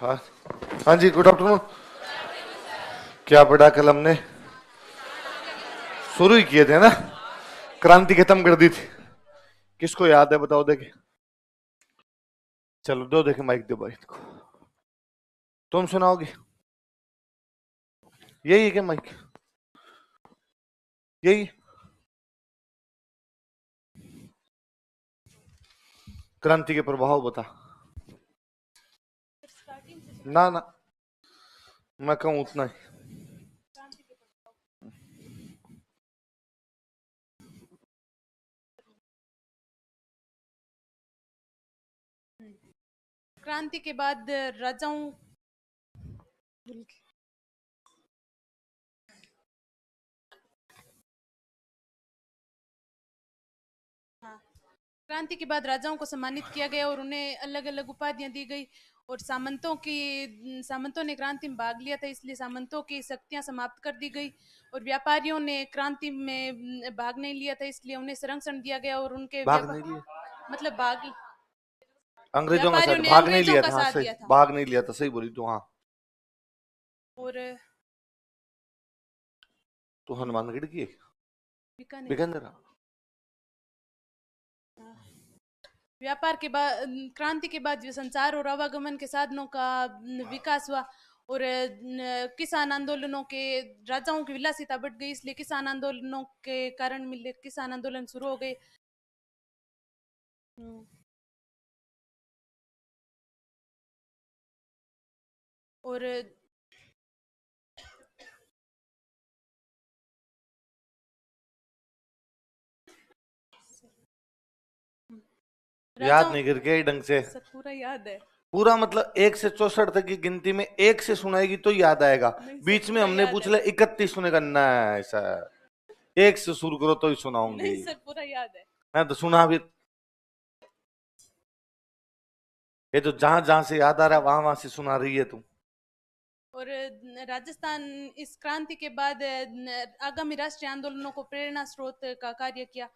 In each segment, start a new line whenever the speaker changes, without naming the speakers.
हाँ हाँ जी, good afternoon. क्या पढ़ा कल हमने? शुरू ही किए थे ना, क्रांति खत्म कर दी थी। किसको याद है बताओ देखे। चलो दो देखे, माइक दो भाई को। तुम सुनाओगे? यही है क्या माइक? यही। क्रांति के प्रभाव बता। ना ना, मैं कहूँ उतना ही।
क्रांति के बाद राजाओं हाँ, क्रांति के बाद राजाओं को सम्मानित किया गया और उन्हें अलग अलग उपाधियां दी गई। और सामंतों ने क्रांति में भाग लिया था, इसलिए सामंतों की शक्तियां समाप्त कर दी गई। और व्यापारियों ने क्रांति में भाग नहीं लिया था, इसलिए उन्हें संरक्षण दिया गया और उनके
भाग नहीं लिया?
मतलब भाग
अंग्रेजों का
व्यापारियों
साथ
ने
भाग नहीं
अंग्रेजों
लिया
का
था, हाँ
साथ
सही,
दिया था।
भाग नहीं लिया था, सही बोली तू। हाँ,
और
तू हनुमानगढ़ की
बीकानेर
बिकंदरा।
व्यापार के बाद क्रांति के बाद जो संचार और आवागमन के साधनों का विकास हुआ। और किसान आंदोलनों के राजाओं की विलासिता बढ़ गई, इसलिए किसान आंदोलनों के कारण मिले किसान आंदोलन शुरू हो गए। और
याद
राजाओं
नहीं करके ढंग से।
सब पूरा याद है।
पूरा मतलब 1 से 64 तक की गिनती में एक से सुनाएगी तो याद आएगा।
नहीं सर,
बीच में
पूरा
हमने
याद
पूछ
है।
लिया 31 सुनेगा ना, ऐसा एक से शुरू करो तो ही सुनाऊंगी।
नहीं सर, पूरा याद है।
मैं तो सुना भी। ये तो जहां जहां से याद आ रहा है वहां वहां से सुना रही है तू।
और राजस्थान इस क्रांति के बाद आगामी राष्ट्रीय आंदोलनों को प्रेरणा स्रोत का कार्य किया।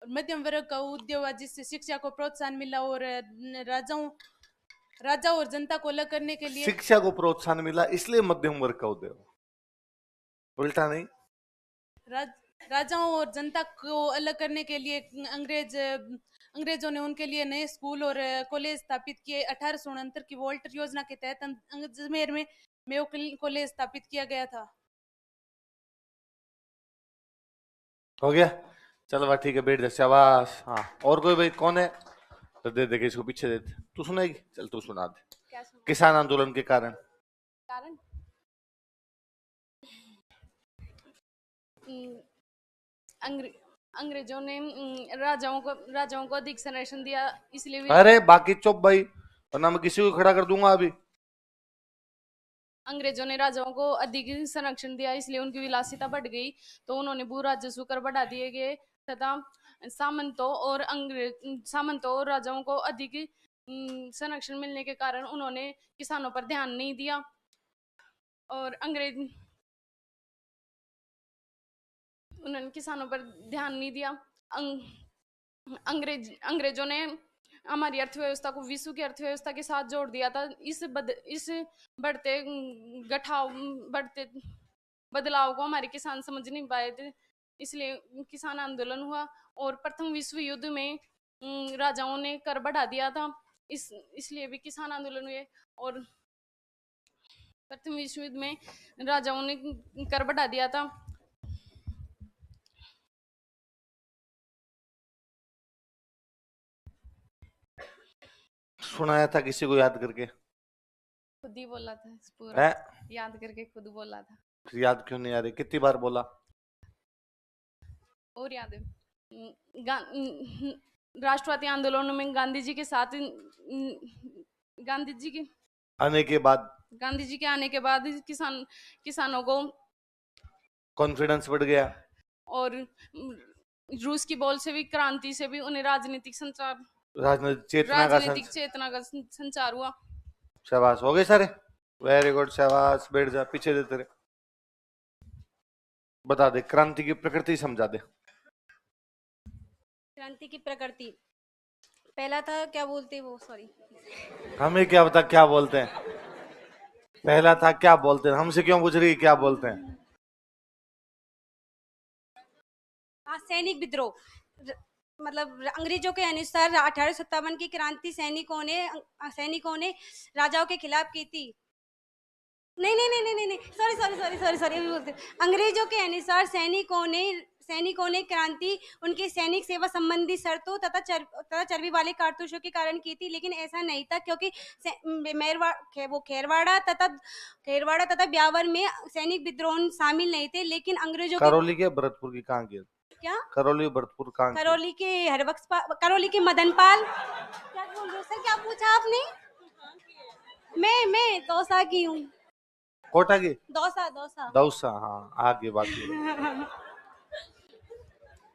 और मध्यम वर्ग का उद्योग हुआ, जिससे शिक्षा को प्रोत्साहन मिला। और राजा और जनता को अलग करने के लिए
शिक्षा को प्रोत्साहन मिला इसलिए मध्यम वर्ग का उदय हुआ, उल्टा नहीं।
राज, राजाओं और जनता को अलग करने के लिए अंग्रेजों ने उनके लिए नए स्कूल और कॉलेज स्थापित किए। 1869 की वोल्टर योजना के तहत अजमेर में मेयो कॉलेज स्थापित किया गया था।
हो गया? चलो भाई ठीक है, बैठ जा, शाबाश। हाँ, और कोई भाई कौन है? तो दे दे के इसको पीछे दे दे। तू सुनाएगी? चल तू सुना दे।
क्या
किसान आंदोलन के कारण।
कारण? अंग्रे, अंग्रेजों ने राजाओं को अधिक संरक्षण दिया, इसलिए
अरे बाकी चुप भाई, वरना मैं किसी को खड़ा कर दूंगा अभी।
अंग्रेजों ने राजाओं को अधिक संरक्षण दिया, इसलिए उनकी विलासिता बढ़ गई। तो उन्होंने भू राजस्व कर बढ़ा दिए गए तथा सामंतों और राजाओं को अधिक संरक्षण मिलने के कारण उन्होंने किसानों पर ध्यान नहीं दिया। और उन्होंने किसानों पर ध्यान नहीं दिया। अंग्रेजों ने हमारी अर्थव्यवस्था को विश्व की अर्थव्यवस्था के साथ जोड़ दिया था। इस बढ़ते गठाव बढ़ते बदलाव को हमारे किसान समझ नहीं पाए थे, इसलिए किसान आंदोलन हुआ। और प्रथम विश्व युद्ध में राजाओं ने कर बढ़ा दिया था, इसलिए भी किसान आंदोलन हुए। और प्रथम विश्व युद्ध में राजाओं ने कर बढ़ा दिया था।
सुनाया था किसी को याद करके?
खुद ही बोला था पूरा,
है?
याद करके खुद बोला था।
याद क्यों नहीं आ रही? कितनी बार बोला?
और याद है राष्ट्रवादी आंदोलन में गांधी जी के
आने के बाद
गांधी जी के आने के बाद किसानों को
कॉन्फिडेंस बढ़ गया।
और रूस की बोल्शेविक क्रांति से भी उन्हें राजनीतिक चेतना का संचार हुआ।
शाबाश, हो गए सारे। वेरी गुड, शाबाश। बैठ जा, पीछे दे तेरे। बता दे, क्रांति की प्रकृति समझा दे।
क्रांति की प्रकृति पहला था क्या बोलते वो, सॉरी।
हमें क्या बता क्या बोलते हैं। पहला था क्या बोलते हैं, हमसे क्यों पूछ रही क्या बोलते हैं।
हाँ, सैनिक विद्रोह। मतलब अंग्रेजों के अनुसार 1857 की क्रांति सैनिकों ने राजाओं के खिलाफ की थी। नहीं नहीं नहीं नहीं नहीं, sorry sorry sorry sorry sorry, अभी बोलते अंग्रेजों के अनुसार सैनिकों ने क्रांति उनकी सैनिक सेवा संबंधी शर्तों तथा चर्बी वाले कारतूसों के कारण की थी, लेकिन ऐसा नहीं था क्योंकि खेरवाड़ा तथा ब्यावर में सैनिक विद्रोह शामिल नहीं थे, लेकिन अंग्रेजों के
करौली के भरतपुर की कहाँ की।
क्या
करौली भरतपुर कहाँ की?
करौली के मदनपाल। क्या बोल रहे हो सर, क्या पूछा आपने? मैं दौसा की हूँ।
कोटा की।
दौसा दौसा।
दौसा, हाँ आगे बाकी।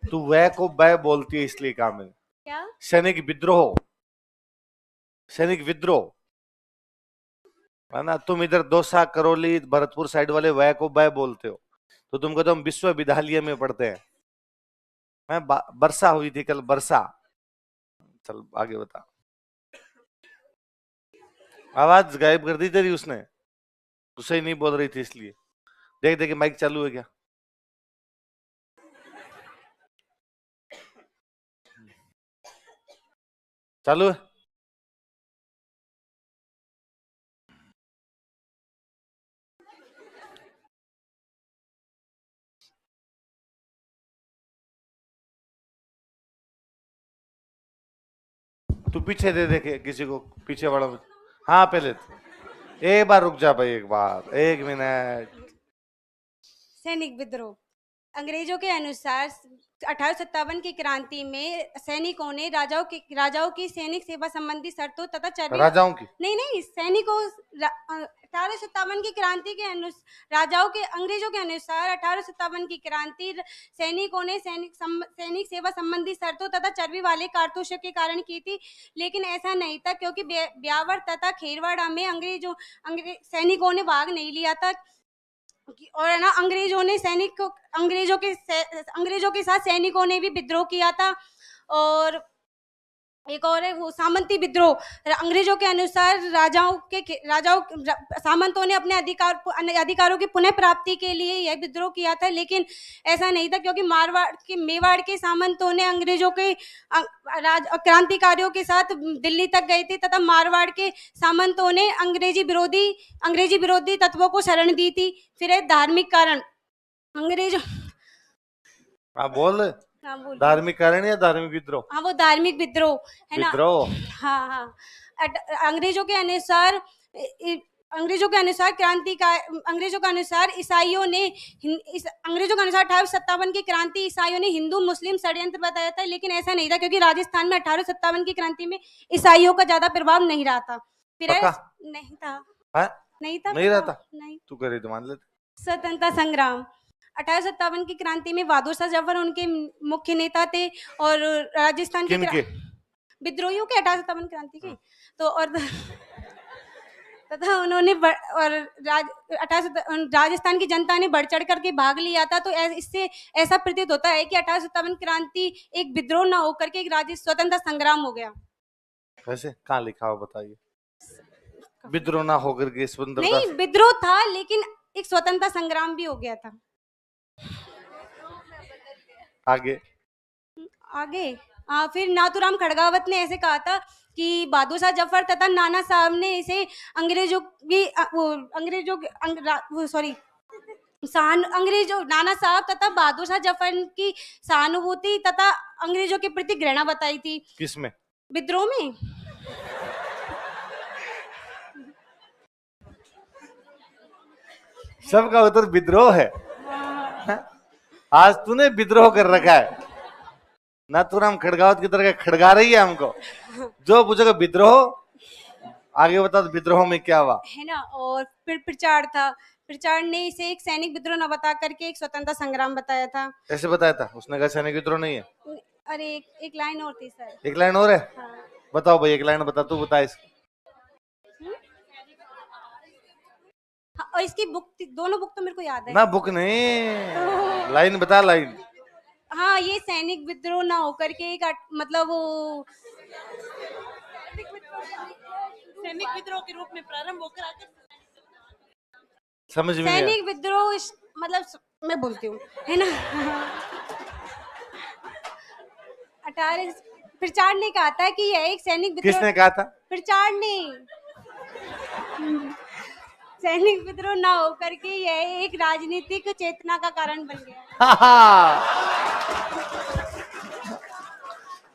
तू वह को वह बोलती है इसलिए काम है।
क्या?
सैनिक विद्रोह, सैनिक विद्रोह है ना। तुम इधर दौसा करौली भरतपुर साइड वाले वह को वह बोलते हो, तो तुमको तो हम विश्वविद्यालय में पढ़ते हैं। वर्षा हुई थी कल, वर्षा। चल आगे बता। आवाज गायब कर दी तेरी उसने, तुझसे ही नहीं बोल रही थी इसलिए। देख देख माइक चालू है क्या। चालू है। तू पीछे दे देखे किसी को, पीछे वाला। हाँ पहले एक बार रुक जा भाई, एक बार, एक मिनट।
सैनिक विद्रोह। अंग्रेजों के अनुसार 1857 की क्रांति में सैनिकों ने राजाओं की सैनिक सेवा संबंधी शर्तों तथा चर्बी।
राजाओं की
नहीं, सैनिकों 1857 की क्रांति के अंग्रेजों के अनुसार 1857 की क्रांति सैनिकों ने सैनिक सेवा संबंधी शर्तों तथा चर्बी वाले कारतूसों के कारण की थी, लेकिन ऐसा नहीं था क्योंकि ब्यावर तथा खेरवाड़ा में सैनिकों ने भाग नहीं लिया था, और है ना अंग्रेजों के साथ सैनिकों ने भी विद्रोह किया था। और एक और है वो सामंती विद्रोह। अंग्रेजों के अनुसार सामंतों ने अपने अधिकारों की पुनः प्राप्ति के लिए यह विद्रोह किया था, लेकिन ऐसा नहीं था क्योंकि मेवाड़ के सामंतों ने अंग्रेजों के क्रांतिकारियों के साथ दिल्ली तक गए थे, तथा मारवाड़ के सामंतों ने अंग्रेजी विरोधी तत्वों को शरण दी थी। फिर है धार्मिक कारण। अंग्रेजों
बोल। धार्मिक कारण या धार्मिक विद्रोह?
हाँ, वो धार्मिक विद्रोह है ना।
विद्रोह।
हाँ। अंग्रेजों के अनुसार ईसाइयों ने अंग्रेजों के अनुसार 1857 की क्रांति ईसाइयों ने हिंदू मुस्लिम षड्यंत्र बताया था, लेकिन ऐसा नहीं था क्योंकि राजस्थान में 1857 की क्रांति में ईसाइयों का ज्यादा प्रभाव नहीं रहा था। फिर नहीं था।
नहीं रहा था। नहीं, तू करे तो मान लेते।
स्वतंत्रता संग्राम। 1857 की क्रांति में बहादुर शाह जफर उनके मुख्य नेता थे, और राजस्थान के विद्रोहियों के 1857 क्रांति के तो और तथा उन्होंने राजस्थान की जनता ने बढ़ चढ़ करके भाग लिया था। तो इससे ऐसा प्रतीत होता है कि 1857 क्रांति एक विद्रोह न होकर के एक स्वतंत्रता संग्राम हो गया।
वैसे कहाँ लिखा हो बताइए। विद्रोह ना होकर के स्वतंत्रता?
नहीं, विद्रोह था लेकिन एक स्वतंत्रता संग्राम भी हो गया था।
आगे
फिर नाथूराम खड़गावत ने ऐसे कहा था कि बहादुर शाह जफर तथा नाना साहब ने इसे नाना साहब तथा बहादुर शाह जफर की सहानुभूति तथा अंग्रेजों के प्रति घृणा बताई थी।
किसमें?
विद्रोह में।
सबका उत्तर विद्रोह है। आज तूने विद्रोह कर रखा है। नाथूराम खड़गावत की तरह खड़गा रही है हमको। जो पूछेगा विद्रोह, आगे बता तो विद्रोह में क्या हुआ
है ना। और फिर प्रचार ने इसे एक सैनिक विद्रोह न बता करके एक स्वतंत्रता संग्राम बताया था।
ऐसे बताया था उसने, कहा सैनिक विद्रोह नहीं है।
अरे एक लाइन और थी सर।
एक लाइन और है?
हाँ।
बताओ भाई, एक लाइन बता, तू बता इसकी।
और इसकी बुक, दोनों बुक तो मेरे को याद है
ना। बुक नहीं, लाइन बता, लाइन।
हाँ, ये सैनिक विद्रोह ना होकर के एक मतलब वो
सैनिक विद्रोह के रूप में प्रारंभ होकर आकर
समझ में नहीं आया।
सैनिक विद्रोह मतलब मैं बोलती हूँ, है ना। 18 प्रिचार्ड ने कहा था कि यह एक सैनिक विद्रोह।
किसने कहा था?
प्रिचार्ड ने सैनिक विद्रोह ना होकर के यह एक राजनीतिक चेतना का कारण बन गया।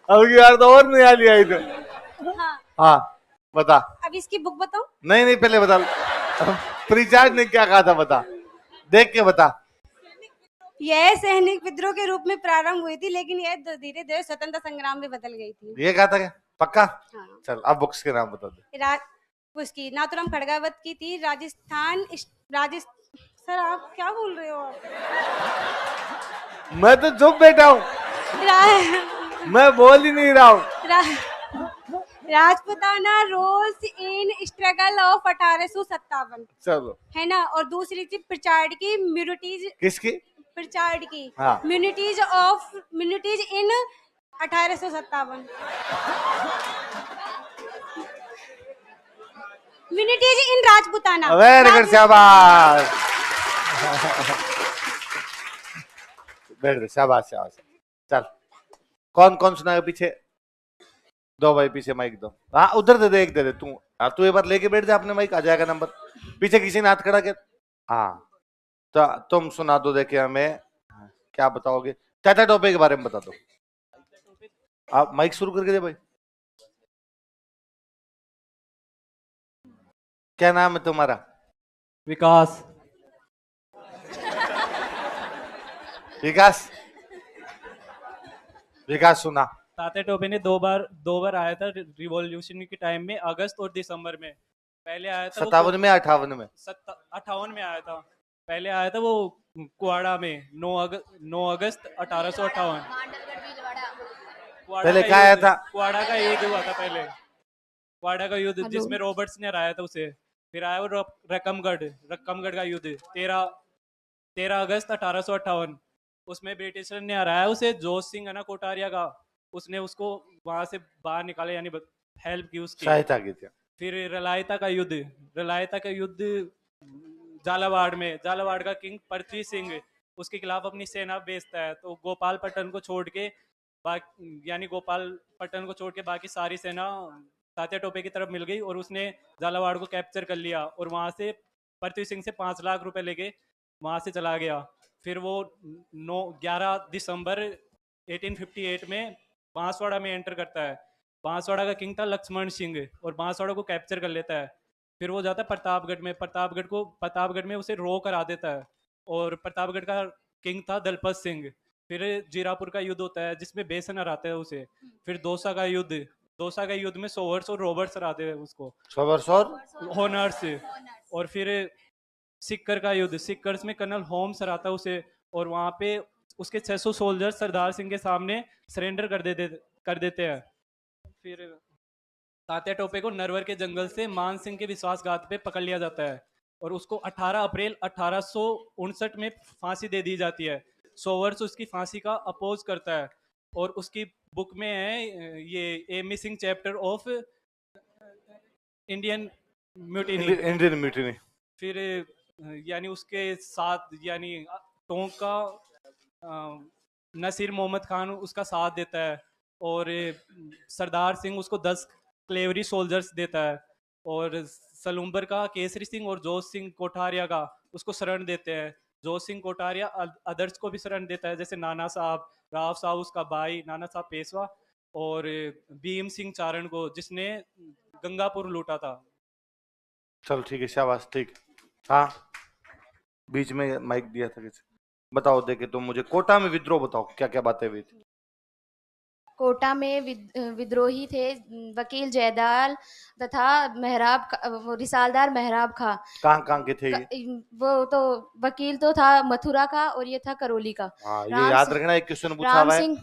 अब की बार तो और नहीं आ लिया इधर।
हाँ,
हाँ बता।
अब इसकी बुक बताऊं?
नहीं नहीं पहले बता। प्रीचार्ज ने क्या कहा था बता, देख के बता।
यह सैनिक विद्रोह के रूप में प्रारंभ हुई थी, लेकिन यह धीरे धीरे स्वतंत्रता संग्राम में बदल गई थी।
ये कहा था क्या पक्का?
हाँ।
चल अब बुक्स के नाम बता दे।
उसकी नाथुराम खड़गावत की थी, सर आप क्या बोल रहे हो आप?
मैं तो चुप बैठा हूँ, मैं बोल ही नहीं रहा हूँ।
Rajputana roles in struggle of 1857,
चलो
है ना। और दूसरी थी प्रिचार्ड की म्यूनिटीज,
किसकी?
प्रिचार्ड की
हाँ।
म्यूनिटीज इन 1857, म्यूनिटीज इन राजपुताना।
वेरी गुड, शाबाश। बैठ दे, शाबाश शाबाश। चल कौन कौन सुनाएगा पीछे? दो भाई पीछे माइक दो। हाँ उधर दे दे, एक दे दे तू। हाँ तू एक बार लेके बैठ जा अपने माइक, आ जाएगा नंबर। पीछे किसी ने हाथ खड़ा किया? हाँ तो तुम सुना दो, देखे हमें क्या बताओगे। टाटा टोपे के बारे में बता दो। आप माइक शुरू करके दे भाई। क्या नाम है तुम्हारा?
विकास।
विकास, विकास सुना।
तात्या टोपे ने दो बार आया था रिवॉल्यूशन के टाइम में, अगस्त और दिसंबर में। पहले आया था
57 में 58 में
58 में आया था। पहले आया था वो कुआड़ा में 9 अगस्त 1858।
पहले क्या आया था?
कुआड़ा का युद्ध हुआ था पहले, कुआड़ा का युद्ध जिसमें रॉबर्ट्स ने हराया था उसे। फिर आया वो रकमगढ़ का युद्ध 13 अगस्त 1858। उसमें ब्रिटिशर ने हराया उसे, जोश सिंह है ना कोटारिया का, उसने उसको वहां से बाहर निकाले, यानी हेल्प की उसकी,
सहायता की थी।
फिर रलायता का युद्ध झालावाड़ का किंग पृथ्वी सिंह उसके खिलाफ अपनी सेना भेजता है। तो गोपालपट्टन को छोड़ के बाकी सारी सेना तात्या टोपे की तरफ मिल गई और उसने झालावाड़ को कैप्चर कर लिया और वहां से पृथ्वी सिंह से 5 लाख रुपए लेके वहां से चला गया। फिर वो 11 दिसंबर 1858 में बांसवाड़ा में एंटर करता है। बांसवाड़ा का किंग था लक्ष्मण सिंह और बांसवाड़ा को कैप्चर कर लेता है। फिर वो जाता है प्रतापगढ़ में उसे रो करा देता है और प्रतापगढ़ का किंग था दलपत सिंह। फिर जीरापुर का युद्ध होता है जिसमें बेसन हराते हैं उसे। फिर दौसा का युद्ध में सोवर्स और रॉबर्ट्स हराते हैं उसको,
सोवर्स और
होनर्स। और फिर सिक्कर का युद्ध, सिक्कर्स में कर्नल होम्स हराता है उसे और वहां पे उसके 600 सोल्जर सरदार सिंह के सामने सरेंडर कर देते हैं। फिर तात्या टोपे को नरवर के जंगल से मान सिंह के विश्वासघात पे पकड़ लिया जाता है और उसको 18 अप्रैल 1859 में फांसी दे दी जाती है। सोवर्स उसकी फांसी का अपोज करता है और उसकी बुक में है ये a missing chapter of Indian mutiny. फिर यानी उसके साथ यानी टोंक का नसीर मोहम्मद खान उसका साथ देता है और सरदार सिंह उसको 10 क्लेवरी सोल्जर्स देता है और सलूम्बर का केसरी सिंह और जोश सिंह कोठारिया का उसको शरण देते हैं। जोश सिंह कोठारिया अदर्स को भी शरण देता है, जैसे नाना साहब, राव साहब उसका भाई, नाना साहब पेशवा और भीम सिंह चारण को जिसने गंगापुर लूटा था।
चल ठीक है, शाबाश, ठीक। हाँ बीच में माइक दिया था किसी। बताओ देखे तुम मुझे कोटा में विद्रोह बताओ, क्या क्या बातें हुई थी?
कोटा में विद्रोही थे वकील जयदाल तथा रिसालदार मेहराब खां।
कहाँ के थे ये?
वो तो वकील तो था मथुरा का और ये था करौली का।
हाँ ये याद रखना, एक क्वेश्चन पूछा हुआ है।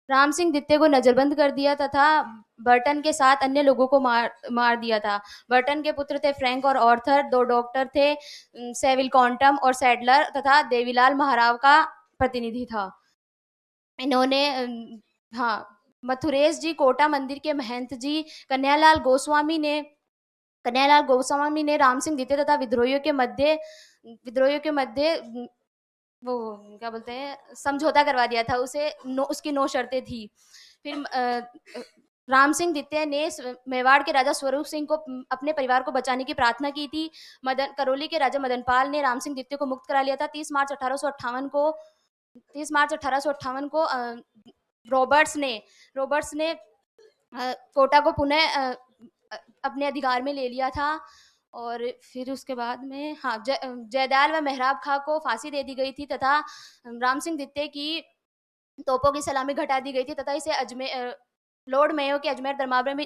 राम सिंह द्वितीय को नजरबंद कर दिया तथा बर्टन के साथ अन्य लोगों को मार दिया था। बर्टन के पुत्र थे फ्रैंक और ऑर्थर, 2 डॉक्टर थे सेविल कॉन्टम और सैडलर तथा देवीलाल महाराव का प्रतिनिधि था। इन्होंने हाँ मथुरेश जी कोटा मंदिर के महंत जी कन्हैयालाल गोस्वामी ने राम सिंह द्वितीय तथा विद्रोहियों के मध्य वो क्या बोलते हैं समझौता करवा दिया था उसे। उसकी 9 शर्तें थी। फिर राम सिंह द्वितीय ने मेवाड़ के राजा स्वरूप सिंह को अपने परिवार को बचाने की प्रार्थना की थी। करौली के राजा मदनपाल ने राम सिंह द्वितीय को मुक्त करा लिया था। 30 मार्च 1858 को रॉबर्ट्स ने कोटा को पुनः अपने अधिकार में ले लिया था। और फिर उसके बाद में जयदयाल व मेहराब खां को फांसी दे दी गई थी तथा राम सिंह द्वितीय की तोपों की सलामी घटा दी गई थी तथा इसे लॉर्ड मेयो के अजमेर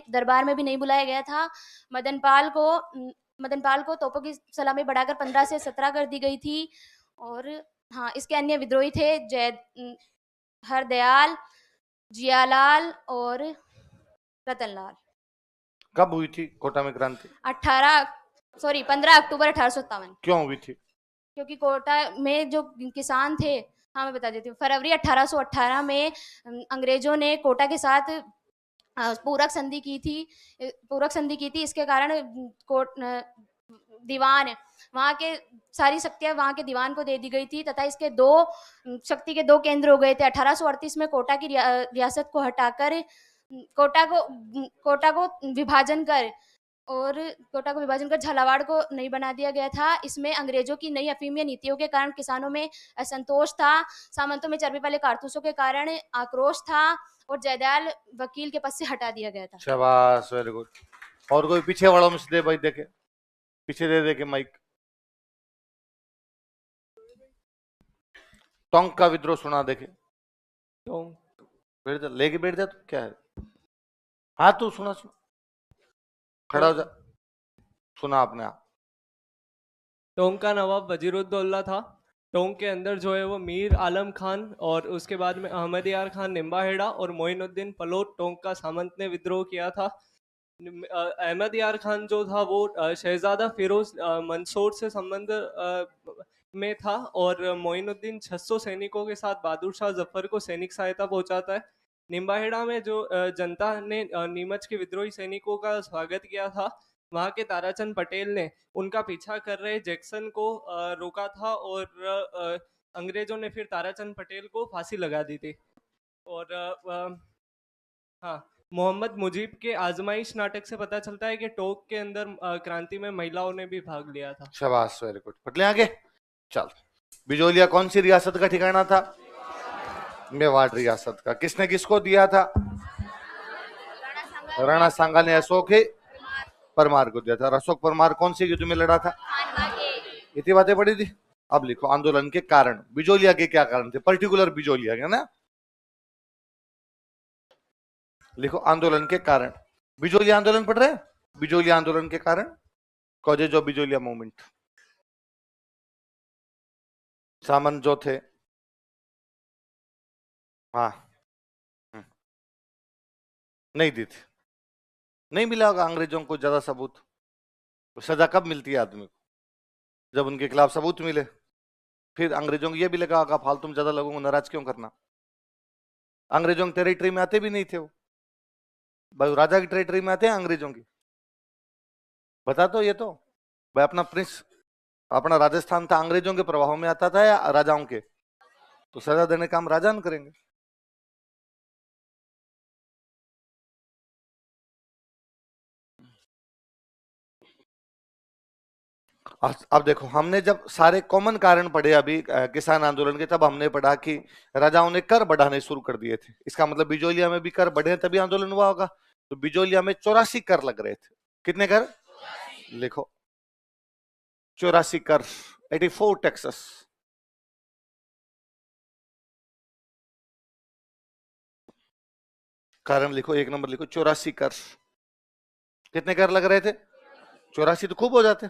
दरबार में भी नहीं बुलाया गया था। मदनपाल को तोपों की सलामी बढ़ाकर 15 से 17 कर दी गई थी। और इसके अन्य विद्रोही थे हरदयाल, जियालाल और रतनलाल।
कब हुई थी कोटा में क्रांति?
15 अक्टूबर 1857।
क्यों हुई थी?
क्योंकि कोटा में जो किसान थे, मैं बता देती हूँ, फरवरी 1818 में अंग्रेजों ने कोटा के साथ पूरक संधि की थी। इसके कारण दीवान वहाँ के सारी शक्तियां वहाँ के दीवान को दे दी गई थी तथा इसके शक्ति के 2 केंद्र हो गए थे। 1838 में कोटा की रियासत को हटाकर कोटा को विभाजन कर झालावाड़ को नहीं बना दिया गया था। इसमें अंग्रेजों की नई अफीमिया नीतियों के कारण किसानों में असंतोष था, सामंतों में चर्बी वाले कारतूसों के कारण आक्रोश था और जयदयाल वकील के पद से हटा दिया गया था।
शाबाश, वेरी गुड। और कोई पीछे वालों में से दे भाई, देखे पीछे दे के माइक। टोंक का विद्रोह सुना देखे। बैठ जा, लेके बैठ जा। तो क्या है? हाँ तू सुना खड़ा हो जा। सुना आपने?
टोंक का नवाब वजीरुद्दौला था। टोंक के अंदर जो है वो मीर आलम खान और उसके बाद में अहमद यार खान निम्बाहेड़ा और मोइनुद्दीन पलोट टोंक का सामंत ने विद्रोह किया था। अहमद यार खान जो था वो शहजादा फिरोज मंसूर से संबंध में था और मोइनुद्दीन 600 सैनिकों के साथ बहादुर शाह जफर को सैनिक सहायता पहुंचाता है। निम्बाहेड़ा में जो जनता ने नीमच के विद्रोही सैनिकों का स्वागत किया था, वहाँ के ताराचंद पटेल ने उनका पीछा कर रहे जैक्सन को रोका था और अंग्रेजों ने फिर ताराचंद पटेल को फांसी लगा दी थी। और मोहम्मद मुजीब के आजमाइश नाटक से पता चलता है कि टोंक के अंदर क्रांति में महिलाओं ने भी भाग लिया था।
शाबाश, वेरी गुड। पटले आगे चल। बिजोलिया कौन सी रियासत का ठिकाना था? मेवाड़ रियासत का। किसने किसको दिया था? राणा सांगा ने अशोक परमार को दिया था। अशोक परमार कौन से युद्ध में लड़ा था? इतनी बातें पड़ी थी। अब लिखो आंदोलन के कारण। बिजोलिया के क्या कारण थे? पर्टिकुलर बिजोलिया के ना लिखो आंदोलन के कारण। बिजोलिया आंदोलन पढ़ रहे? बिजोलिया आंदोलन के कारण कॉजेज ऑफ बिजोलिया मूवमेंट। सामंत जो थे, नहीं दी थी, नहीं मिला होगा अंग्रेजों को ज्यादा सबूत। तो सजा कब मिलती है आदमी को? जब उनके खिलाफ सबूत मिले। फिर अंग्रेजों को यह भी लगा होगा फालतू में ज्यादा लोगों को नाराज क्यों करना। अंग्रेजों की टेरिटरी में आते भी नहीं थे वो। भाई राजा की टेरिटरी में आते हैं अंग्रेजों की? बता तो ये तो भाई अपना प्रिंस, अपना राजस्थान था, अंग्रेजों के प्रभाव में आता था या राजाओं के? तो सजा देने का हम राजा न करेंगे। अब देखो, हमने जब सारे कॉमन कारण पढ़े अभी किसान आंदोलन के, तब हमने पढ़ा कि राजाओं ने कर बढ़ाने शुरू कर दिए थे। इसका मतलब बिजोलिया में भी कर बढ़े तभी आंदोलन हुआ होगा। तो बिजोलिया में 84 कर लग रहे थे। कितने कर? लिखो 84 कर। 84 टैक्सेस। कारण लिखो, 1 नंबर लिखो 84 कर। कितने कर लग रहे थे? 84 तो खूब हो जाते।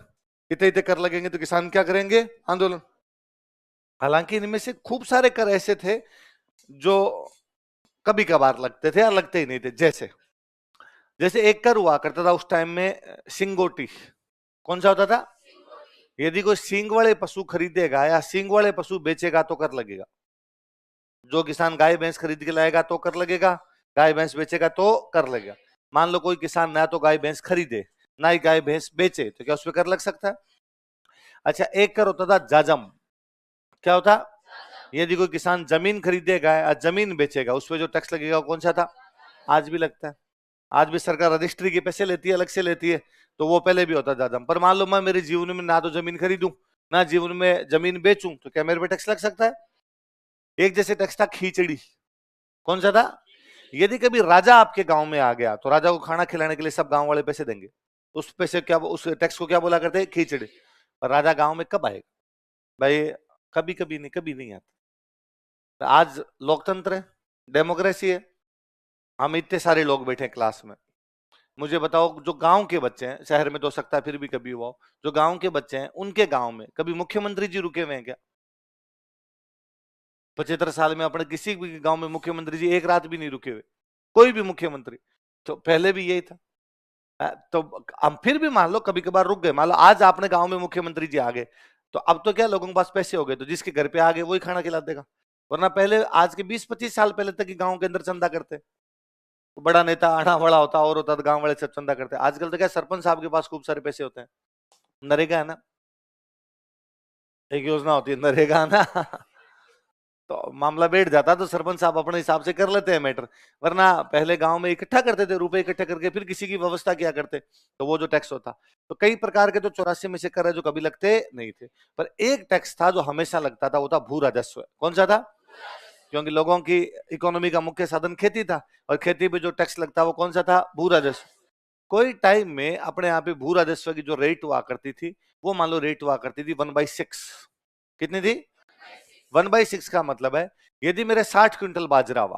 इतने इतने कर लगेंगे तो किसान क्या करेंगे? आंदोलन। हालांकि इनमें से खूब सारे कर ऐसे थे जो कभी कभार लगते थे या लगते ही नहीं थे। जैसे एक कर हुआ करता था उस टाइम में सिंगोटी। कौन सा होता था? यदि कोई सींग वाले पशु खरीदेगा या सींग वाले पशु बेचेगा तो कर लगेगा। जो किसान गाय भैंस खरीद के लाएगा तो कर लगेगा, गाय भैंस बेचेगा तो कर लगेगा। मान लो कोई किसान ना तो गाय भैंस खरीदे ना ही गाय भैंस बेचे, तो क्या उस पर कर लग सकता है? अच्छा, एक कर होता था जाजम। क्या होता? यदि कोई किसान जमीन खरीदेगा या जमीन बेचेगा, उस पर जो टैक्स लगेगा वो कौन सा था? आज भी लगता है। आज भी सरकार रजिस्ट्री के पैसे लेती है, अलग से लेती है, तो वो पहले भी होता जाजम। पर मान लो मैं मेरे जीवन में ना तो जमीन खरीदूं ना जीवन में जमीन बेचूं, तो क्या मेरे पे टैक्स लग सकता है? एक जैसे टैक्स था खीचड़ी। कौन सा था? यदि कभी राजा आपके गांव में आ गया तो राजा को खाना खिलाने के लिए सब गांव वाले पैसे देंगे। उस पैसे क्या, उस टैक्स को क्या बोला करते हैं? खीचड़ी। पर राजा गांव में कब आएगा भाई? कभी कभी नहीं, कभी नहीं आता। तो आज लोकतंत्र है, डेमोक्रेसी है, हम इतने सारे लोग बैठे हैं क्लास में। मुझे बताओ, जो गांव के बच्चे हैं, शहर में तो हो सकता है फिर भी कभी हुआ हो, जो गांव के बच्चे हैं उनके गांव में कभी मुख्यमंत्री जी रुके हुए हैं क्या? 75 साल में अपने किसी भी गांव में मुख्यमंत्री जी एक रात भी नहीं रुके हुए, कोई भी मुख्यमंत्री। तो पहले भी यही था। तो हम फिर भी मान लो कभी कभार रुक गए, मान लो आज आपने गांव में मुख्यमंत्री जी आ गए, तो अब तो क्या लोगों के पास पैसे हो गए, तो जिसके घर पे आ गए वही खाना खिला देगा। वरना पहले, आज के 20-25 साल पहले तक गांव के अंदर चंदा करते, तो बड़ा नेता आना बड़ा होता और होता, तो गांव वाले सब चंदा करते। आजकल तो क्या सरपंच साहब के पास खूब सारे पैसे होते हैं। नरेगा है ना, एक योजना होती है नरेगा ना तो मामला बैठ जाता, तो सरपंच साहब अपने हिसाब से कर लेते हैं मैटर। वरना पहले गांव में इकट्ठा करते थे, रुपए इकट्ठा करके फिर किसी की व्यवस्था किया करते, तो वो जो टैक्स होता। तो कई प्रकार के तो 84 में से कर रहे जो कभी लगते नहीं थे, पर एक टैक्स था जो हमेशा लगता था, वो था भू राजस्व। कौन सा था? क्योंकि लोगों की इकोनॉमी का मुख्य साधन खेती था, और खेती पे जो टैक्स लगता वो कौन सा था? भू राजस्व। कोई टाइम में अपने यहाँ पे भू राजस्व की जो रेट हुआ करती थी, वो मान लो रेट हुआ करती थी 1/6। कितनी थी? 1/6 का मतलब है, यदि मेरे 60 क्विंटल बाजरा हुआ,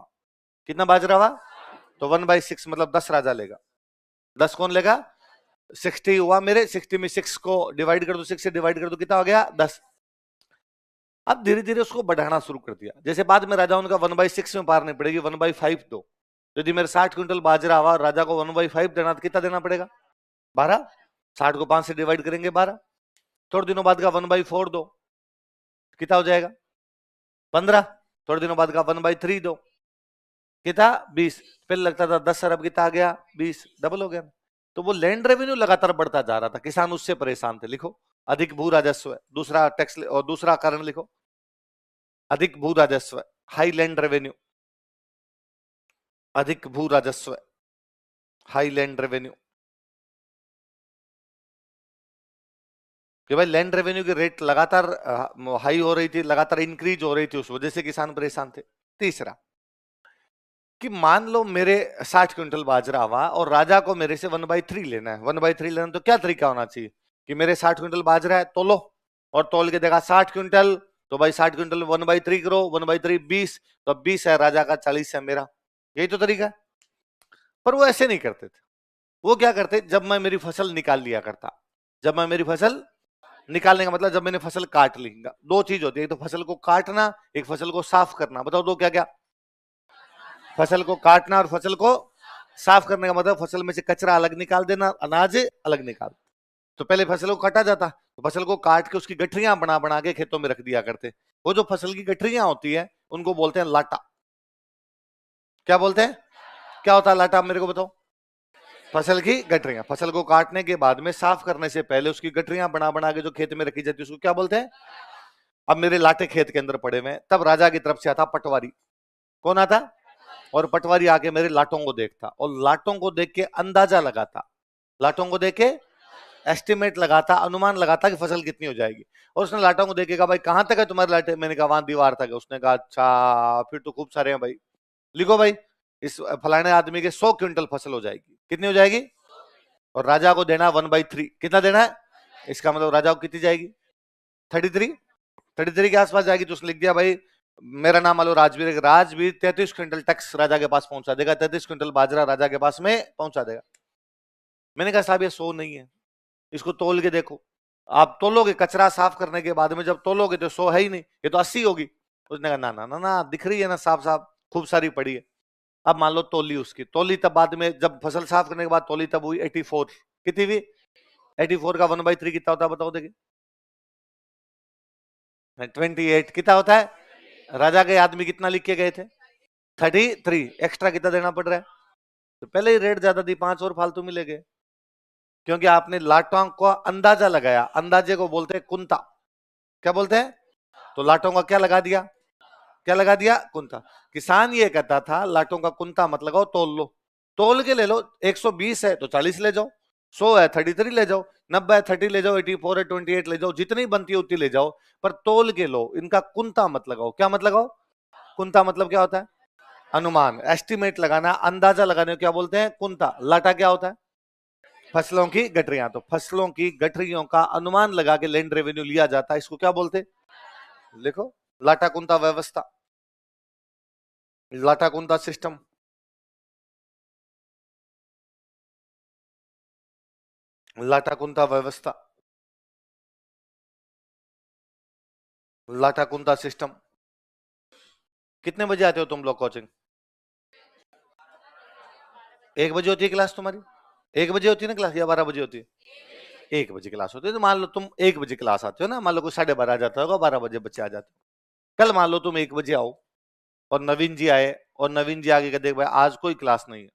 कितना बाजरा हुआ, तो 1/6 मतलब 10 राजा लेगा। 10 कौन लेगा? 60 हुआ मेरे, 60 में 6 को डिवाइड कर दो, 6 से डिवाइड कर दो, कितना हो गया? 10। अब धीरे धीरे उसको बढ़ाना शुरू कर दिया। जैसे बाद में राजाओं का 1/6 में पार नहीं पड़ेगी, 1/5 दो। यदि मेरे 60 क्विंटल बाजरा हुआ, राजा को 1/5 देना, तो कितना देना पड़ेगा? 12। 60 को 5 से डिवाइड करेंगे 12। थोड़े दिनों बाद का 1/4 दो, कितना हो जाएगा? 15। थोड़े दिनों बाद का 1/3 दो, कितना? 20। पहले लगता था 10 अरब, कितना आ गया? 20। डबल हो गया। तो वो लैंड रेवेन्यू लगातार बढ़ता जा रहा था, किसान उससे परेशान थे। लिखो, अधिक भू राजस्व है दूसरा टैक्स, और दूसरा कारण लिखो, अधिक भू राजस्व, हाई लैंड रेवेन्यू। अधिक भू राजस्व, हाई लैंड रेवेन्यू। कि भाई लैंड रेवेन्यू की रेट लगातार हाई हो रही थी, लगातार इंक्रीज हो रही थी, उस वजह से किसान परेशान थे। तीसरा, कि मान लो मेरे 60 क्विंटल बाजरा हुआ और राजा को मेरे से 1/3 लेना है। 1/3 लेना तो क्या तरीका होना चाहिए कि मेरे 60 क्विंटल बाजरा है, तोलो, और तोल के देखा 60 क्विंटल, तो भाई 60 क्विंटल 1/3 करो, 1/3 20, तो 20 है राजा का, 40 है मेरा। यही तो तरीका है। पर वो ऐसे नहीं करते थे। वो क्या करते, जब मैं मेरी फसल निकाल लिया करता, जब मैं मेरी फसल निकालने का मतलब जब मैंने फसल काट ली, दो चीज होती है, एक तो फसल को काटना, एक फसल को साफ करना। बताओ दो क्या क्या? फसल को काटना और फसल को साफ करने का मतलब फसल में से कचरा अलग निकाल देना, अनाज अलग निकाल। तो पहले फसल को काटा जाता, तो फसल को काट के उसकी गठरियां बना बना के खेतों में रख दिया करते। वो जो फसल की गठरियां होती है उनको बोलते हैं लाटा। क्या बोलते हैं? क्या होता है लाटा, मेरे को बताओ? फसल की गठरियां। फसल को काटने के बाद में साफ करने से पहले उसकी गठरियां बना बना के जो खेत में रखी जाती है उसको क्या बोलते हैं? अब मेरे लाटे खेत के अंदर पड़े हुए, तब राजा की तरफ से आता पटवारी। कौन आता? और पटवारी आके मेरे लाटों को देखता, और लाटों को देख के अंदाजा लगाता, लाटों को देख के एस्टिमेट लगाता, अनुमान लगाता कि फसल कितनी हो जाएगी। और उसने लाटों को देखेगा, भाई कहां तक है तुम्हारे लाटे? मैंने कहा वहां दीवार तक है। उसने कहा अच्छा, फिर तो खूब सारे हैं भाई। लिखो भाई, इस फलाने आदमी के 100 क्विंटल फसल हो जाएगी। कितनी हो जाएगी? और राजा को देना 1/3। कितना देना है? इसका मतलब राजा को कितनी जाएगी? 33 के आसपास जाएगी। तो उसने लिख दिया, भाई मेरा नाम मान लो राजवीर, राजवीर 33 क्विंटल टैक्स राजा के पास पहुंचा देगा, 33 क्विंटल बाजरा राजा के पास में पहुंचा देगा। मैंने कहा साहब ये 100 नहीं है, इसको तोल के देखो। आप तोलोगे, कचरा साफ करने के बाद में जब तोलोगे तो 100 है ही नहीं, ये तो 80 होगी। उसने कहा ना ना ना ना, दिख रही है ना साफ साफ, खूब सारी पड़ी है। अब मान लो तोली उसकी, तोली तब बाद में जब फसल साफ करने के बाद तोली, तब हुई 84। कितनी हुई? 84 का 1/3 कितना होता है बताओ? देखिए 28। कितना होता है? राजा के आदमी कितना लिख के गए थे? 33। एक्स्ट्रा कितना देना पड़ रहा है? तो पहले ही रेट ज्यादा दी, 5 और फालतू मिलेंगे, क्योंकि आपने लाटों का अंदाजा लगाया। अंदाजे को बोलते हैं कुंता। क्या बोलते हैं? तो लाटों का क्या लगा दिया? क्या लगा दिया? कुंता। किसान ये कहता था लाटों का कुंता मत लगाओ, तोल लो, तोल के ले लो। 120 है तो 40 ले जाओ, 100 है 33 ले जाओ, 90 है 30 ले जाओ, 84 है 28 ले जाओ, जितनी बनती है उतनी ले जाओ, पर तोल के लो, इनका कुंता मत लगाओ। क्या मत लगाओ? कुंता मतलब क्या होता है? अनुमान, एस्टिमेट लगाना, अंदाजा लगाने को क्या बोलते हैं? कुंता। लाटा क्या होता है? फसलों की गठरियां। तो फसलों की गठरियों का अनुमान लगा के लैंड रेवेन्यू लिया जाता है, इसको क्या बोलते? लिखो, लाटा कुंता व्यवस्था, लाटा कुंता सिस्टम। लाटा कुंता व्यवस्था, लाटा कुंता सिस्टम। कितने बजे आते हो तुम लोग कोचिंग? 1 बजे होती है क्लास तुम्हारी? 1 बजे होती है ना क्लास, या 12 बजे होती है? 1 बजे क्लास होती है। तो मान लो तुम 1 बजे क्लास आते हो ना, मान लो कोई 12:30 आ जाता होगा, 12 बजे बच्चे आ जाते हो। कल मान लो तुम 1 बजे आओ और नवीन जी आए, और नवीन जी आगे देख भाई आज कोई क्लास नहीं है,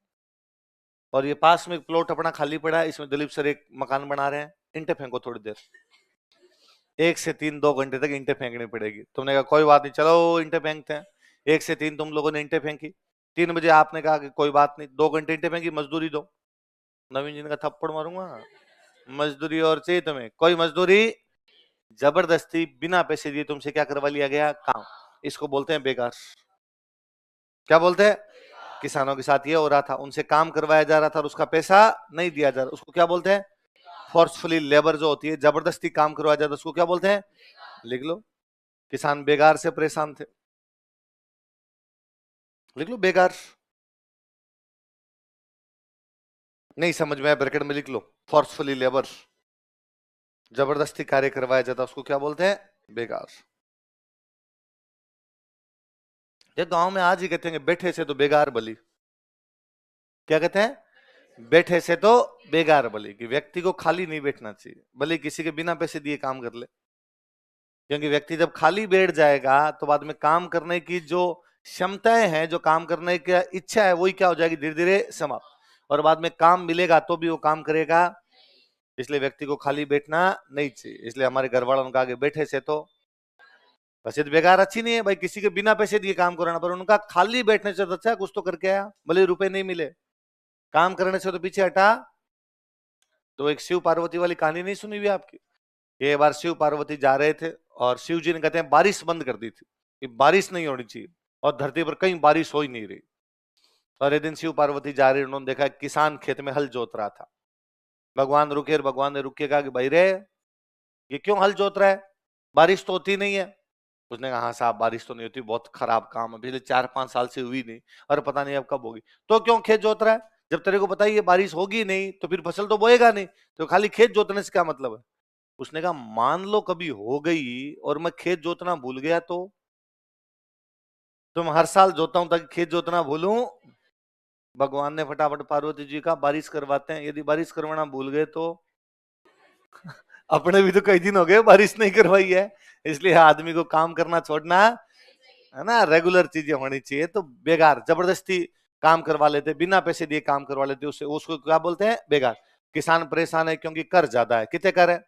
और ये पास में एक प्लॉट अपना खाली पड़ा है, इसमें दिलीप सर एक मकान बना रहे हैं, ईंटें फेंको थोड़ी देर। 1 से 3 2 घंटे तक ईंटें फेंकनी पड़ेगी। तुमने कहा कोई बात नहीं, चलो ईंटें फेंकते हैं। 1 से 3 तुम लोगों ने ईंटें फेंकी, 3 बजे आपने कहा कि कोई बात नहीं, 2 घंटे ईंटें फेंकी, मजदूरी दो। नवीन जी ने कहा थप्पड़ मारूंगा, मजदूरी और चाहिए तुम्हें? कोई मजदूरी, जबरदस्ती बिना पैसे दिए तुमसे क्या करवा लिया गया? काम। इसको बोलते हैं बेकार। क्या बोलते हैं? किसानों के साथ ये हो रहा था, उनसे काम करवाया जा रहा था और उसका पैसा नहीं दिया जा रहा, उसको क्या बोलते हैं? फोर्सफुली लेबर जो होती है, जबरदस्ती काम करवाया जाता है, उसको क्या बोलते हैं? लिख लो, किसान बेकार से परेशान थे। लिख लो बेकार। नहीं समझ में आया ब्रैकेट में लिख लो, फोर्सफुली लेबर, जबरदस्ती कार्य करवाया जाता, उसको क्या बोलते हैं? बेकार। ये गांव में आज ही कहते हैं बैठे से तो बेगार बली। क्या कहते हैं? बैठे से तो बेगार बली, कि व्यक्ति को खाली नहीं बैठना चाहिए, भले किसी के बिना पैसे दिए काम कर ले, क्योंकि व्यक्ति जब खाली बैठ जाएगा तो बाद में काम करने की जो क्षमताएं हैं, जो काम करने की इच्छा है, वही क्या हो जाएगी? धीरे धीरे समाप्त, और बाद में काम मिलेगा तो भी वो काम करेगा। इसलिए व्यक्ति को खाली बैठना नहीं चाहिए। इसलिए हमारे घर वालों ने कहा कि बैठे से तो, वैसे तो बेकार अच्छी नहीं है भाई, किसी के बिना पैसे दिए काम कराना, पर उनका खाली बैठने से तो अच्छा कुछ तो करके आया, भले रुपए नहीं मिले, काम करने से तो पीछे हटा। तो एक शिव पार्वती वाली कहानी नहीं सुनी हुई आपकी? एक बार शिव पार्वती जा रहे थे और शिव जी ने कहते हैं बारिश बंद कर दी थी कि बारिश नहीं होनी चाहिए, और धरती पर कहीं बारिश हो ही नहीं रही। और एक दिन शिव पार्वती जा रहे, उन्होंने देखा किसान खेत में हल जोत रहा था। भगवान रुके, और भगवान ने रुक के कहा कि भाई रे, ये क्यों हल जोत रहा है? बारिश तो होती नहीं है। उसने कहा हाँ साहब, बारिश तो नहीं होती, बहुत खराब काम है, पिछले 4-5 साल से हुई नहीं, और पता नहीं अब कब होगी। तो क्यों खेत जोत रहा है? जब तेरे को पता ही ये बारिश होगी नहीं तो फिर फसल तो बोएगा नहीं, तो खाली खेत जोतने से क्या मतलब है? उसने कहा मान लो कभी हो गई और मैं खेत जोतना भूल गया तो मैं हर साल जोता हूं ताकि खेत जोतना भूलूं। भगवान ने फटाफट पार्वती जी का बारिश करवाते हैं, यदि बारिश करवाना भूल गए तो अपने भी तो कई दिन हो गए बारिश नहीं करवाई है। इसलिए आदमी को काम करना छोड़ना है ना, रेगुलर चीजें होनी चाहिए। तो बेगार, जबरदस्ती काम करवा लेते, बिना पैसे दिए काम करवा लेते, उससे उसको क्या बोलते हैं? बेगार। किसान परेशान है क्योंकि कर ज्यादा है। कितने कर है?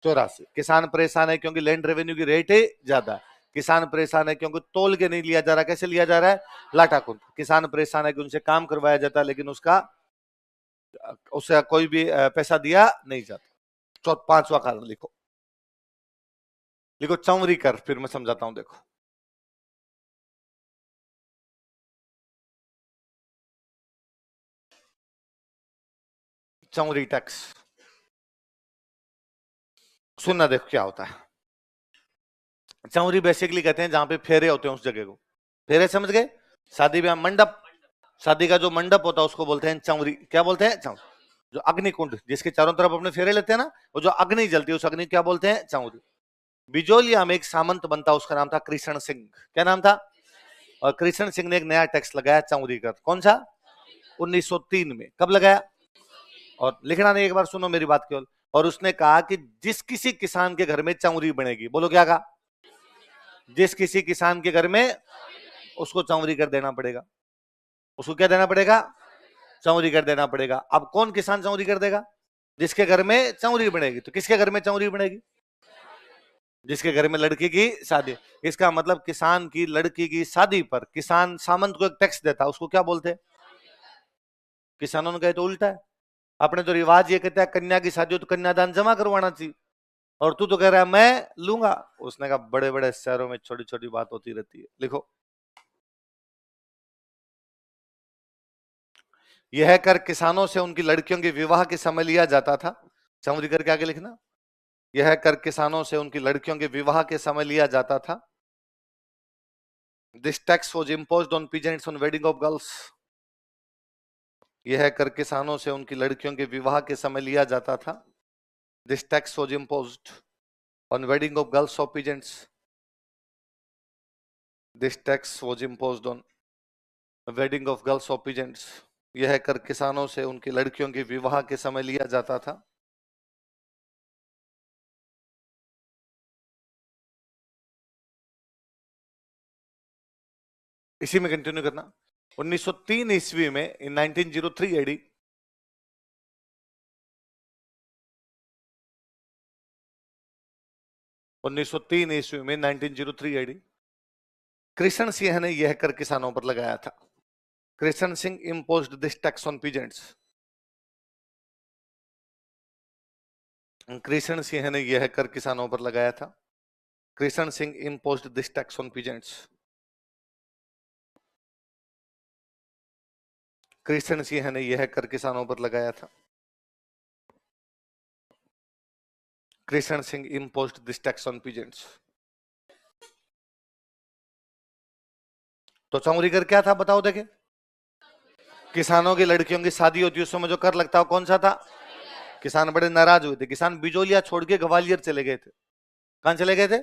84। किसान परेशान है क्योंकि लैंड रेवेन्यू की रेट ही ज्यादा है। किसान परेशान है क्योंकि तोल के नहीं लिया जा रहा। कैसे लिया जा रहा है? लाटा कुंत। किसान परेशान है कि उनसे काम करवाया जाता है लेकिन उससे कोई भी पैसा दिया नहीं जाता। 5वां कारण लिखो, लिखो चौवरी कर, फिर मैं समझाता हूं। देखो, चौवरी टैक्स सुनना, देखो क्या होता है। चौवरी बेसिकली कहते हैं जहां पे फेरे होते हैं उस जगह को। फेरे समझ गए? शादी ब्याह मंडप, शादी का जो मंडप होता है उसको बोलते हैं चौवरी। क्या बोलते हैं? चौवरी। जो अग्नि कुंड जिसके चारों तरफ अपने फेरे लेते हैं ना, वो जो अग्नि जलती है उस अग्नि क्या बोलते हैं? चौवरी। बिजोलिया में एक सामंत बनता, उसका नाम था कृष्ण सिंह। क्या नाम था? और कृष्ण सिंह ने एक नया टैक्स लगाया, चौवरी कर। कौन सा? 1903 में। कब लगाया? और लिखना नहीं, एक बार सुनो मेरी बात केवल। और उसने कहा कि जिस किसी किसान के घर में चौवरी बनेगी, बोलो क्या कहा? जिस किसी किसान के घर में, उसको चौरी कर देना पड़ेगा। उसको क्या देना पड़ेगा? चौरी कर देना पड़ेगा। अब कौन किसान चौरी कर देगा? जिसके घर में चौरी बनेगी। तो किसके घर में चौरी बनेगी? जिसके घर में लड़की की शादी। इसका मतलब किसान की लड़की की शादी पर किसान सामंत को एक टैक्स देता, उसको क्या बोलते हैं? किसानों ने कहे तो उल्टा है। अपने तो रिवाज ये कहता है कन्या की शादी हो तो कन्यादान जमा करवाना चाहिए, और तू तो कह रहा है मैं लूंगा। उसने कहा बड़े बड़े शहरों में छोटी छोटी बात होती रहती है। लिखो, यह कर किसानों से उनकी लड़कियों के विवाह के समय लिया जाता था। चौरी करके आगे लिखना, यह कर किसानों से उनकी लड़कियों के विवाह के समय लिया जाता था। This tax was imposed on peasants on wedding of girls. यह कर किसानों से उनकी लड़कियों के विवाह के समय लिया जाता था। This tax was imposed on wedding of girls of peasants. This tax was imposed on wedding of girls of peasants. यह कर किसानों से उनकी लड़कियों के विवाह के समय लिया जाता था। इसी में कंटिन्यू करना। 1903 ईस्वी में इन 1903 एडी ईस्वी में 1903 एडी कृष्ण सिंह ने यह कर किसानों पर लगाया था। Krishna Singh imposed this tax on peasants. Krishna Singh ने यह कर किसानों पर लगाया था। Krishna Singh imposed this tax on peasants. Krishna Singh ने यह कर किसानों पर लगाया था। Krishna Singh imposed this tax on peasants. तो चौरी कर क्या था बताओ? देखे, किसानों की लड़कियों की शादी होती है उस समय जो कर लगता है कौन सा था? किसान बड़े नाराज हुए थे। किसान बिजोलिया छोड़ के ग्वालियर चले गए थे। कहां चले गए थे?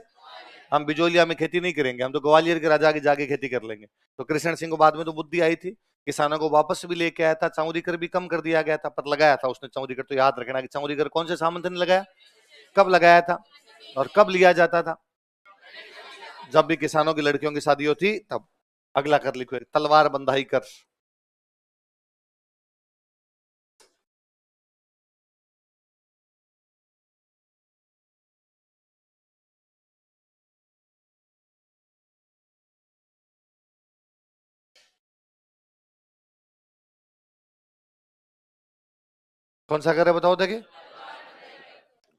हम बिजोलिया में खेती नहीं करेंगे, हम तो ग्वालियर के राजा के जाके खेती कर लेंगे। तो कृष्ण सिंह को बाद में तो बुद्धि आई थी, किसानों को वापस भी लेके आया था। चौरी कर भी कम कर दिया गया था, पर लगाया था उसने चौरी कर। तो याद रखना कि चौरी कर कौन से सामंत ने लगाया, कब लगाया था और कब लिया जाता था? जब भी किसानों की लड़कियों की शादी होती तब। अगला कर लिखो, तलवार बंधाई कर। कौन सा कर है बताओ? देखिए,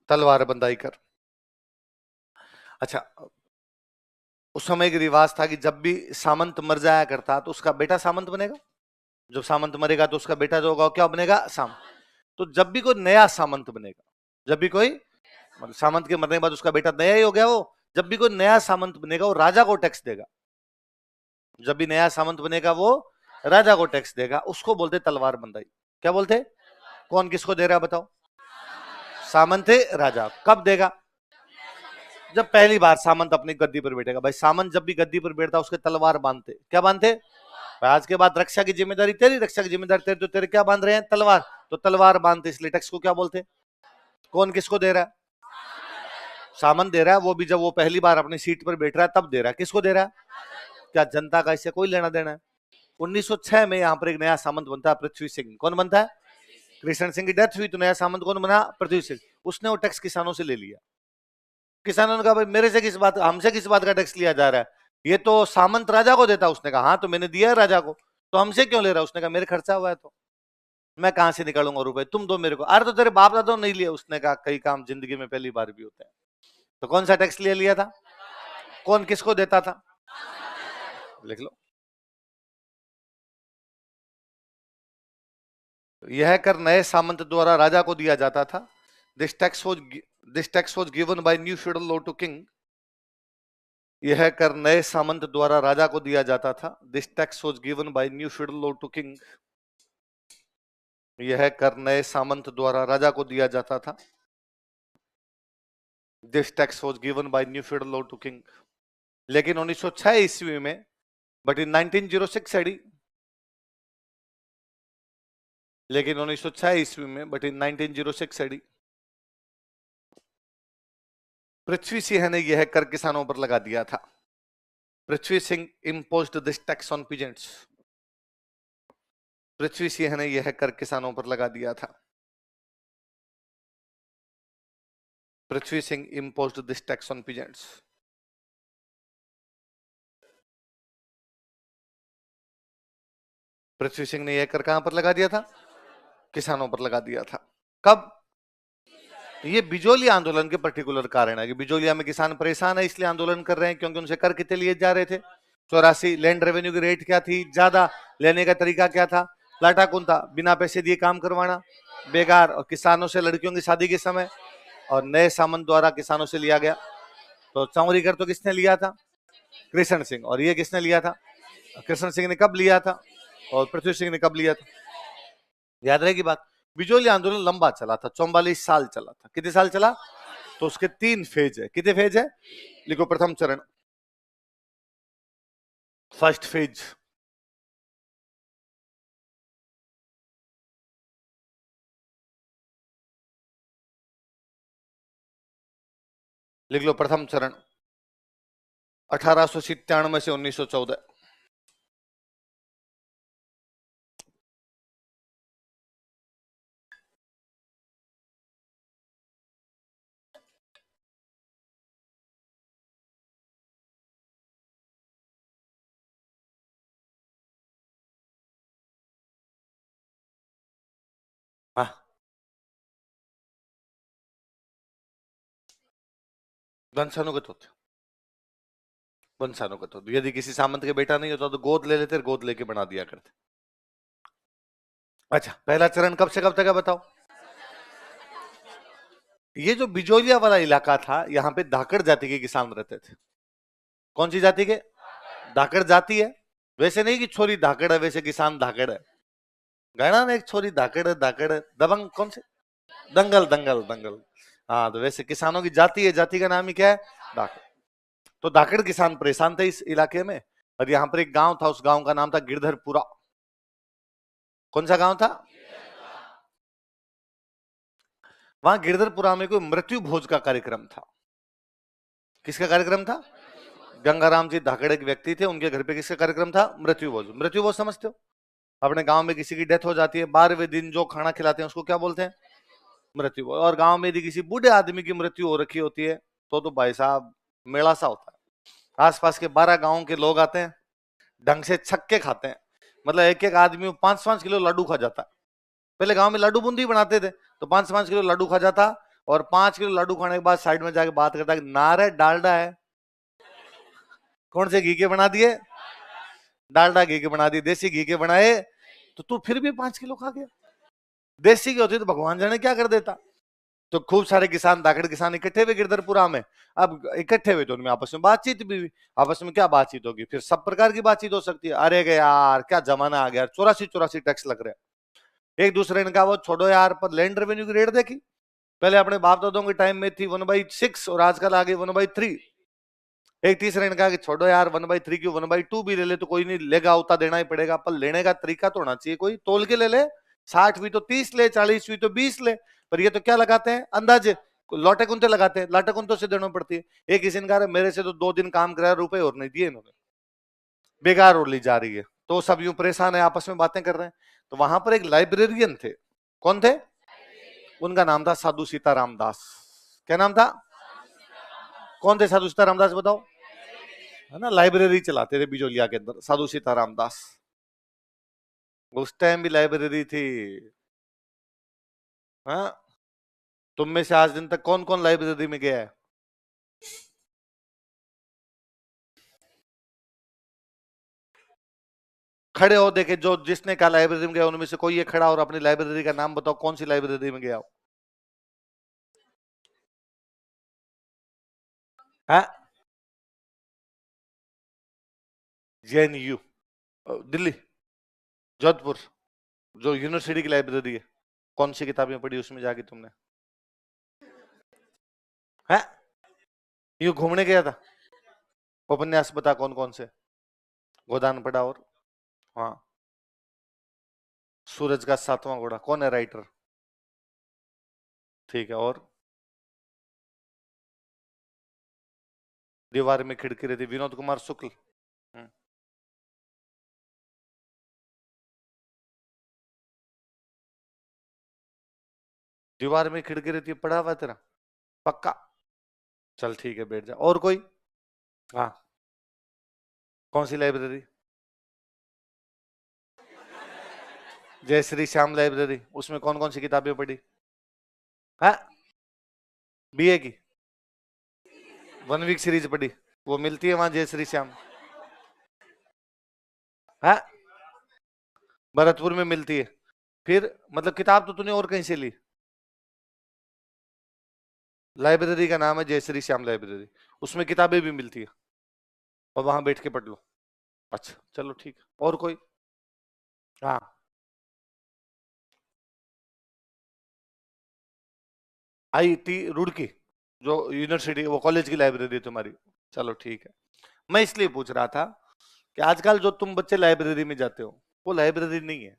तलवार बंधाई कर। अच्छा, उस समय एक रिवाज था कि जब भी सामंत मर जाया करता तो उसका बेटा सामंत बनेगा। जब सामंत मरेगा तो उसका बेटा जो होगा क्या बनेगा? सामंत। तो जब भी कोई नया सामंत बनेगा, जब भी कोई मतलब सामंत के मरने के बाद उसका बेटा नया ही हो गया, वो जब भी कोई नया सामंत बनेगा वो राजा को टैक्स देगा। जब भी नया सामंत बनेगा वो राजा को टैक्स देगा। उसको बोलते तलवार बंधाई। क्या बोलते? कौन किसको दे रहा है बताओ? सामंत है राजा। कब देगा? जब पहली बार सामंत अपनी गद्दी पर बैठेगा। भाई सामंत जब भी गद्दी पर बैठता उसके तलवार बांधते। क्या बांधते? आज के बाद रक्षा की जिम्मेदारी तेरी, रक्षा की जिम्मेदारी तेरी, तो तेरे क्या बांध रहे हैं? तलवार। तो तलवार बांधते, इसलिए टैक्स को क्या बोलते? कौन किसको दे रहा है? सामंत दे रहा है, वो भी जब वो पहली बार अपनी सीट पर बैठ रहा है तब दे रहा है। किसको दे रहा है? क्या जनता का इससे कोई लेना देना है? 1906 में यहाँ पर एक नया सामंत बनता है, पृथ्वी सिंह। कौन बनता है? कृष्ण सिंह की डेथ हुई तो नया सामंत कौन बना? पृथ्वी सिंह। उसने वो टैक्स किसानों से ले लिया। किसानों ने कहा भाई मेरे से किस बात, हमसे किस बात का टैक्स लिया जा रहा है? ये तो सामंत राजा को देता। उसने कहा हाँ तो मैंने दिया है राजा को, तो हमसे क्यों ले रहा है? उसने कहा मेरे खर्चा हुआ है तो मैं कहां से निकालूंगा रुपए, तुम दो मेरे को। अरे तो तेरे बाप दादा नहीं लिया। उसने कहा कई काम जिंदगी में पहली बार भी होता है। तो कौन सा टैक्स ले लिया था? कौन किसको देता था? लिख लो, यह कर नए सामंत द्वारा राजा को दिया जाता था। This tax was given by new feudal law to king. यह कर नए सामंत द्वारा राजा को दिया जाता था। This tax was given by new feudal law to king. यह कर नए सामंत द्वारा राजा को दिया जाता था। This tax was given by new feudal law to king. लेकिन 1906 ईस्वी में, बट इन 1906 एडी, लेकिन 1906 ईस्वी में, but in 1906 AD, Prithvi Singh ने यह कर किसानों पर लगा दिया था। Prithvi Singh imposed this tax on peasants. Prithvi Singh ने यह कर किसानों पर लगा दिया था. Prithvi Singh imposed this tax on peasants. Prithvi Singh ने यह कर कहां पर लगा दिया था? किसानों पर लगा दिया था. कब? ये बिजोलिया आंदोलन के पर्टिकुलर कारण है कि बिजोलिया में किसान परेशान है इसलिए आंदोलन कर रहे हैं, क्योंकि उनसे कर कितने लिए जा रहे थे? 84. लैंड रेवेन्यू की रेट क्या थी? ज्यादा. लेने का तरीका क्या था? लाटा कौन था? बिना पैसे दिए काम करवाना, बेकार. और किसानों से लड़कियों की शादी के समय और नए सामंत द्वारा किसानों से लिया गया. तो चौरी कर तो किसने लिया था? कृष्ण सिंह. और ये किसने लिया था? कृष्ण सिंह ने कब लिया था और पृथ्वी सिंह ने कब लिया था? याद रहेगी बात. बिजोली आंदोलन लंबा चला था, 44 साल चला था. कितने साल चला? तो उसके 3 फेज है. कितने फेज है? लिखो. प्रथम चरण, फर्स्ट फेज. लिख लो. प्रथम चरण 1897 से 1914. हाँ, वंशानुगत होते. वंशानुगत होते. यदि किसी सामंत के बेटा नहीं होता तो गोद ले लेते, गोद लेके बना दिया करते. अच्छा, पहला चरण कब से कब तक है बताओ? ये जो बिजोलिया वाला इलाका था, यहां पे धाकड़ जाति के किसान रहते थे. कौन सी जाति के? धाकड़ जाति है. वैसे नहीं कि छोरी धाकड़ है, वैसे किसान धाकड़ है. गणा ने एक छोरी धाकड़ है, धाकड़ है. दबंग कौन से? दंगल दंगल दंगल. हाँ, तो वैसे किसानों की जाति है. जाति का नाम ही क्या है? धाकड़. तो धाकड़ किसान परेशान थे इस इलाके में. और यहाँ पर एक गांव था, उस गांव का नाम था गिरधरपुरा. कौन सा गांव था? वहां गिरधरपुरा में कोई मृत्यु भोज का कार्यक्रम था. किसका कार्यक्रम था? गंगाराम जी धाकड़ एक व्यक्ति थे, उनके घर पे किसका कार्यक्रम था? मृत्यु भोज. मृत्यु भोज समझते हो? अपने गांव में किसी की डेथ हो जाती है, 12वें दिन जो खाना खिलाते हैं उसको क्या बोलते हैं? मृत्यु भोज. और गांव में यदि किसी बूढ़े आदमी की मृत्यु हो रखी होती है तो भाई साहब मेला सा होता है. आसपास के 12 गांवों के लोग आते हैं, ढंग से छक्के खाते हैं. मतलब एक एक आदमी 5-5 किलो लड्डू खा जाता. पहले गांव में लड्डू बूंदी बनाते थे, तो 5-5 किलो लड्डू खा जाता. और 5 किलो लड्डू खाने के बाद साइड में जाके बात करता कि नारे डालडा है. कौन से घी के बना दिए? डालडा घी के बना दिए. देसी घी के बनाए तो तू फिर भी 5 किलो खा गया. देसी घी होती तो भगवान जाने क्या कर देता. तो खूब सारे किसान, धाकड़ किसान इकट्ठे हुए गिरधरपुरा में. अब इकट्ठे हुए तो उनमें आपस में बातचीत भी हुई. आपस में क्या बातचीत होगी? फिर सब प्रकार की बातचीत हो सकती है. अरे गे यार क्या जमाना आ गया, 84 टैक्स लग रहे हैं. एक दूसरे ने कहा वो छोड़ो यार, पर लैंड रेवेन्यू की रेट देखी. पहले अपने बाप दादों के टाइम में थी 1/6 और आजकल आ गई 1/3. एक तीसरे ने कहा कि छोड़ो यार 1/3 की 1/2 भी ले ले तो कोई नहीं, लेगा उतना देना ही पड़ेगा, पर लेने का तरीका तो होना चाहिए. कोई तोल के ले ले. 60 भी तो 30 ले, 40 भी तो 20 ले. पर ये तो क्या लगाते हैं? अंदाजे लौटे कुंते लगाते हैं. लाटे कुंतों से देना पड़ती है. एक किसी ने कहा मेरे से तो 2 दिन काम कराया, रुपए और नहीं दिए इन्होंने, बेकार और ली जा रही है. तो सब यूं परेशान है, आपस में बातें कर रहे हैं. तो वहां पर एक लाइब्रेरियन थे. कौन थे? उनका नाम था साधु सीताराम दास. क्या नाम था? कौन थे साधु सीताराम दास बताओ? है ना, लाइब्रेरी चलाते थे बिजोलिया के अंदर साधु सीताराम दास. उस टाइम भी लाइब्रेरी थी. हाँ, तुम में से आज दिन तक कौन कौन लाइब्रेरी में गया है? खड़े हो देखे, जो जिसने कहा लाइब्रेरी में गया उनमें से कोई ये खड़ा और अपनी लाइब्रेरी का नाम बताओ, कौन सी लाइब्रेरी में गया हो? JNU दिल्ली, जोधपुर, जो यूनिवर्सिटी की लाइब्रेरी है. कौन सी किताबें पढ़ी उसमें जाके तुमने? है यूं घूमने गया था? उपन्यास बता कौन कौन से? गोदान पढ़ा. और हाँ, सूरज का 7वां घोड़ा. कौन है राइटर? ठीक है. और दीवार में खिड़की रहती, विनोद कुमार शुक्ल. दीवार में खिड़की रहती है, पढ़ा हुआ है तेरा पक्का? चल ठीक है, बैठ जा। और कोई? हाँ, कौन सी लाइब्रेरी? जय श्री श्याम लाइब्रेरी। उसमें कौन कौन सी किताबें पढ़ी? हाँ, बीए की 1 वीक सीरीज पढ़ी? वो मिलती है वहां जय श्री श्याम? हाँ, भरतपुर में मिलती है। फिर मतलब किताब तो तूने और कहीं से ली? लाइब्रेरी का नाम है जय श्री श्याम लाइब्रेरी, उसमें किताबें भी मिलती है और वहां बैठ के पढ़ लो। अच्छा चलो ठीक है। और कोई? हाँ, आईटी रुड़की जो यूनिवर्सिटी, वो कॉलेज की लाइब्रेरी तुम्हारी? चलो ठीक है। मैं इसलिए पूछ रहा था कि आजकल जो तुम बच्चे लाइब्रेरी में जाते हो वो लाइब्रेरी नहीं है।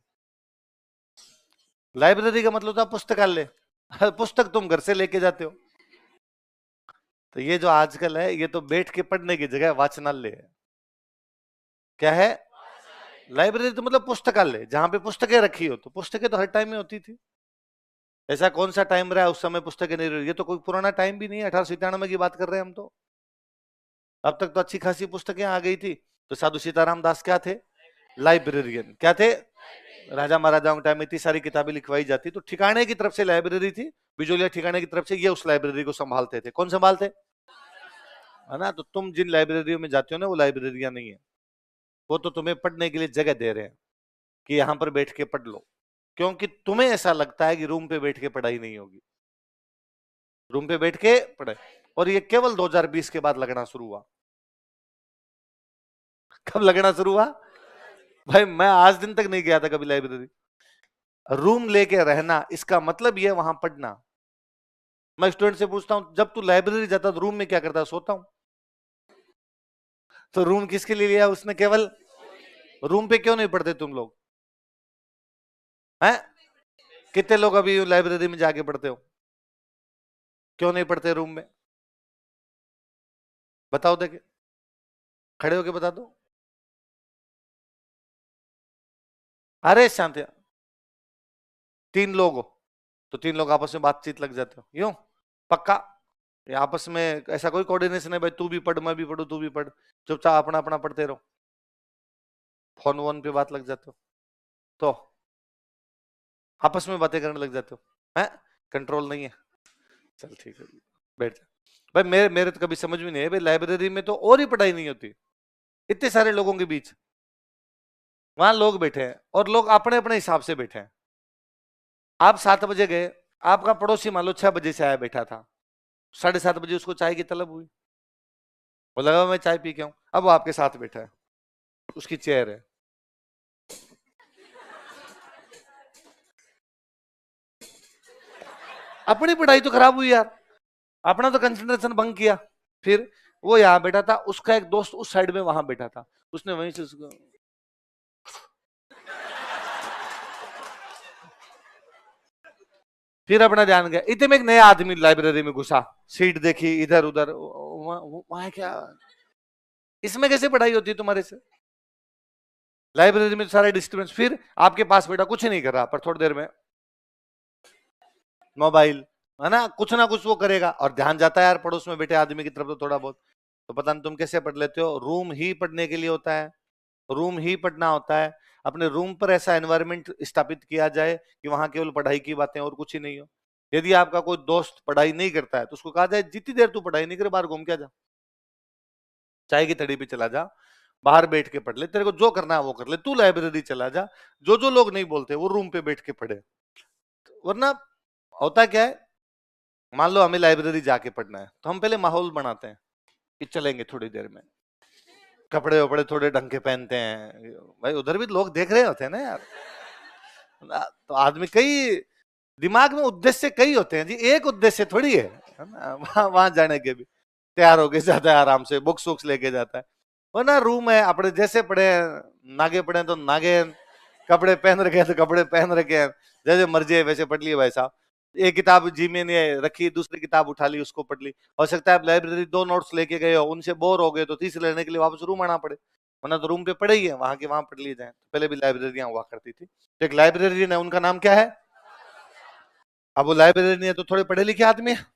लाइब्रेरी का मतलब था पुस्तकालय। पुस्तक तुम घर से लेके जाते हो। तो ये जो आजकल है ये तो बैठ के पढ़ने की जगह वाचनालय है। क्या है? लाइब्रेरी तो मतलब पुस्तकालय, जहां पे पुस्तकें रखी हो। तो पुस्तकें तो हर टाइम में होती थी। ऐसा कौन सा टाइम रहा उस समय पुस्तकें नहीं रही? ये तो कोई पुराना टाइम भी नहीं है, 1897 की बात कर रहे हैं हम तो। अब तक तो अच्छी खासी पुस्तकें आ गई थी। तो साधु सीताराम दास क्या थे? लाइब्रेरियन। क्या थे? राजा महाराजाओं के टाइम में इतनी सारी किताबें लिखवाई जाती, तो ठिकाने की तरफ से लाइब्रेरी थी। बिजोलिया ठिकाने की तरफ से ये उस लाइब्रेरी को संभालते थे। कौन संभालते? है ना? तो तुम जिन लाइब्रेरियों में जाते हो ना वो लाइब्रेरियां नहीं है। वो तो तुम्हें पढ़ने के लिए जगह दे रहे हैं कि यहां पर बैठ के पढ़ लो, क्योंकि तुम्हें ऐसा लगता है कि रूम पे बैठ के पढ़ाई नहीं होगी। रूम पे बैठ के पढ़ाई। और ये केवल 2020 के बाद लगना शुरू हुआ। कब लगना शुरू हुआ? भाई मैं आज दिन तक नहीं गया था कभी लाइब्रेरी। रूम लेके रहना इसका मतलब ये वहां पढ़ना। मैं स्टूडेंट से पूछता हूं जब तू लाइब्रेरी जाता तो रूम में क्या करता? सोता हूं। तो रूम किसके लिए लिया उसने? केवल रूम पे क्यों नहीं पढ़ते तुम लोग? हैं? कितने लोग अभी लाइब्रेरी में जाके पढ़ते हो? क्यों नहीं पढ़ते रूम में? बताओ देखे, खड़े होके बता दो। अरे शांति, 3 लोग हो तो 3 लोग आपस में बातचीत लग जाते हो यूं? पक्का? ये आपस में ऐसा कोई कोऑर्डिनेशन है भाई तू भी पढ़ मैं भी पढ़ू तू भी पढ़? चुपचाप अपना अपना पढ़ते रहो, फोन वोन पे बात लग जाते हो, तो आपस में बातें करने लग जाते हो। हैं? कंट्रोल नहीं है। चल ठीक है, बैठ जा। भाई मेरे तो कभी समझ में नहीं है भाई, लाइब्रेरी में तो और ही पढ़ाई नहीं होती। इतने सारे लोगों के बीच वहां लोग बैठे हैं और लोग अपने अपने हिसाब से बैठे हैं। आप 7 बजे गए, आपका पड़ोसी मान लो 6 बजे से आया बैठा था, 7:30 बजे उसको चाय की तलब हुई, वो लगा मैं चाय पी के आऊं। अब वो आपके साथ बैठा है, उसकी चेयर है। अपनी पढ़ाई तो खराब हुई यार, अपना तो कंसंट्रेशन भंग किया। फिर वो यहां बैठा था, उसका एक दोस्त उस साइड में वहां बैठा था, उसने वहीं से उसको फिर अपना ध्यान गया। इतने में एक नया आदमी लाइब्रेरी में घुसा, सीट देखी इधर उधर, वहां क्या, इसमें कैसे पढ़ाई होती है तुम्हारे से? लाइब्रेरी में सारे डिस्टर्बेंस। फिर आपके पास बैठा कुछ नहीं कर रहा, पर थोड़ी देर में मोबाइल, है ना कुछ वो करेगा और ध्यान जाता है यार पड़ोस में बैठे आदमी की तरफ तो थोड़ा बहुत। तो पता नहीं तुम कैसे पढ़ लेते हो। रूम ही पढ़ने के लिए होता है, रूम ही पढ़ना होता है। अपने रूम पर ऐसा एनवायरनमेंट स्थापित किया जाए कि वहां केवल पढ़ाई की बातें और कुछ ही नहीं हो। यदि आपका कोई दोस्त पढ़ाई नहीं करता है तो उसको कहा जाए जितनी देर तू पढ़ाई नहीं करे बाहर घूम के जा, चाय की तड़ी पे चला जा, बाहर बैठ के पढ़ ले, तेरे को जो करना है वो कर ले, तू लाइब्रेरी चला जा। जो जो लोग नहीं बोलते वो रूम पे बैठ के पढ़े। वरना होता क्या है, मान लो हमें लाइब्रेरी जाके पढ़ना है तो हम पहले माहौल बनाते हैं कि चलेंगे थोड़ी देर में, कपड़े वपड़े थोड़े ढंग के पहनते हैं। भाई उधर भी लोग देख रहे होते हैं ना यार, तो आदमी कई दिमाग में उद्देश्य कई होते हैं जी, एक उद्देश्य थोड़ी है ना? वहां जाने के भी तैयार होके जाता है, आराम से बुक्स वुक्स लेके जाता है। वरना रूम है अपने जैसे पढ़े, नागे पढ़े तो नागे, कपड़े पहन रखे हैं तो कपड़े पहन रखे हैं, जैसे मर्जी है वैसे पढ़ लिए भाई साहब। एक किताब जी में ने रखी, दूसरी किताब उठा ली उसको पढ़ ली। हो सकता है आप लाइब्रेरी 2 नोट्स लेके गए हो, उनसे बोर हो गए तो तीसरे लेने के लिए वापस रूम आना पड़े, वरना तो रूम पे पढ़े ही है, वहां के वहां पढ़ लिए जाए। पहले भी लाइब्रेरियां हुआ करती थी। तो एक लाइब्रेरियन है, उनका नाम क्या है? अब वो लाइब्रेरी नहीं है तो थोड़े पढ़े लिखे आदमी है,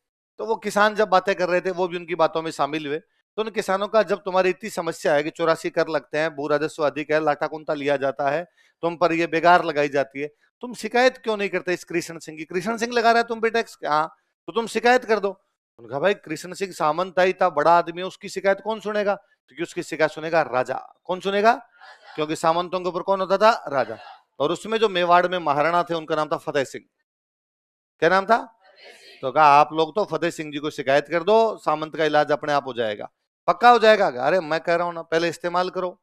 तो वो किसान जब बातें कर रहे थे वो भी उनकी बातों में शामिल हुए। तो उन किसानों का, जब तुम्हारी इतनी समस्या है कि 84 कर लगते हैं, भू राजस्व अधिक है, लाटा कुंता लिया जाता है, तुम पर ये बेगार लगाई जाती है, तुम शिकायत क्यों नहीं करते इस कृष्ण सिंह की? कृष्ण सिंह लगा रहा है तुम पे टैक्स, हाँ तो तुम शिकायत कर दो। उनका भाई कृष्ण सिंह सामंत है, इतना बड़ा आदमी है, उसकी शिकायत कौन सुनेगा? क्योंकि उसकी शिकायत सुनेगा राजा। कौन सुनेगा? क्योंकि सामंतों के ऊपर कौन होता था? राजा। और उसमें जो मेवाड़ में महाराणा थे उनका नाम था फतेह सिंह। क्या नाम था? तो कहा आप लोग तो फतेह सिंह जी को शिकायत कर दो, सामंत का इलाज अपने आप हो जाएगा। पक्का हो जाएगा? अरे मैं कह रहा हूं ना, पहले इस्तेमाल करो।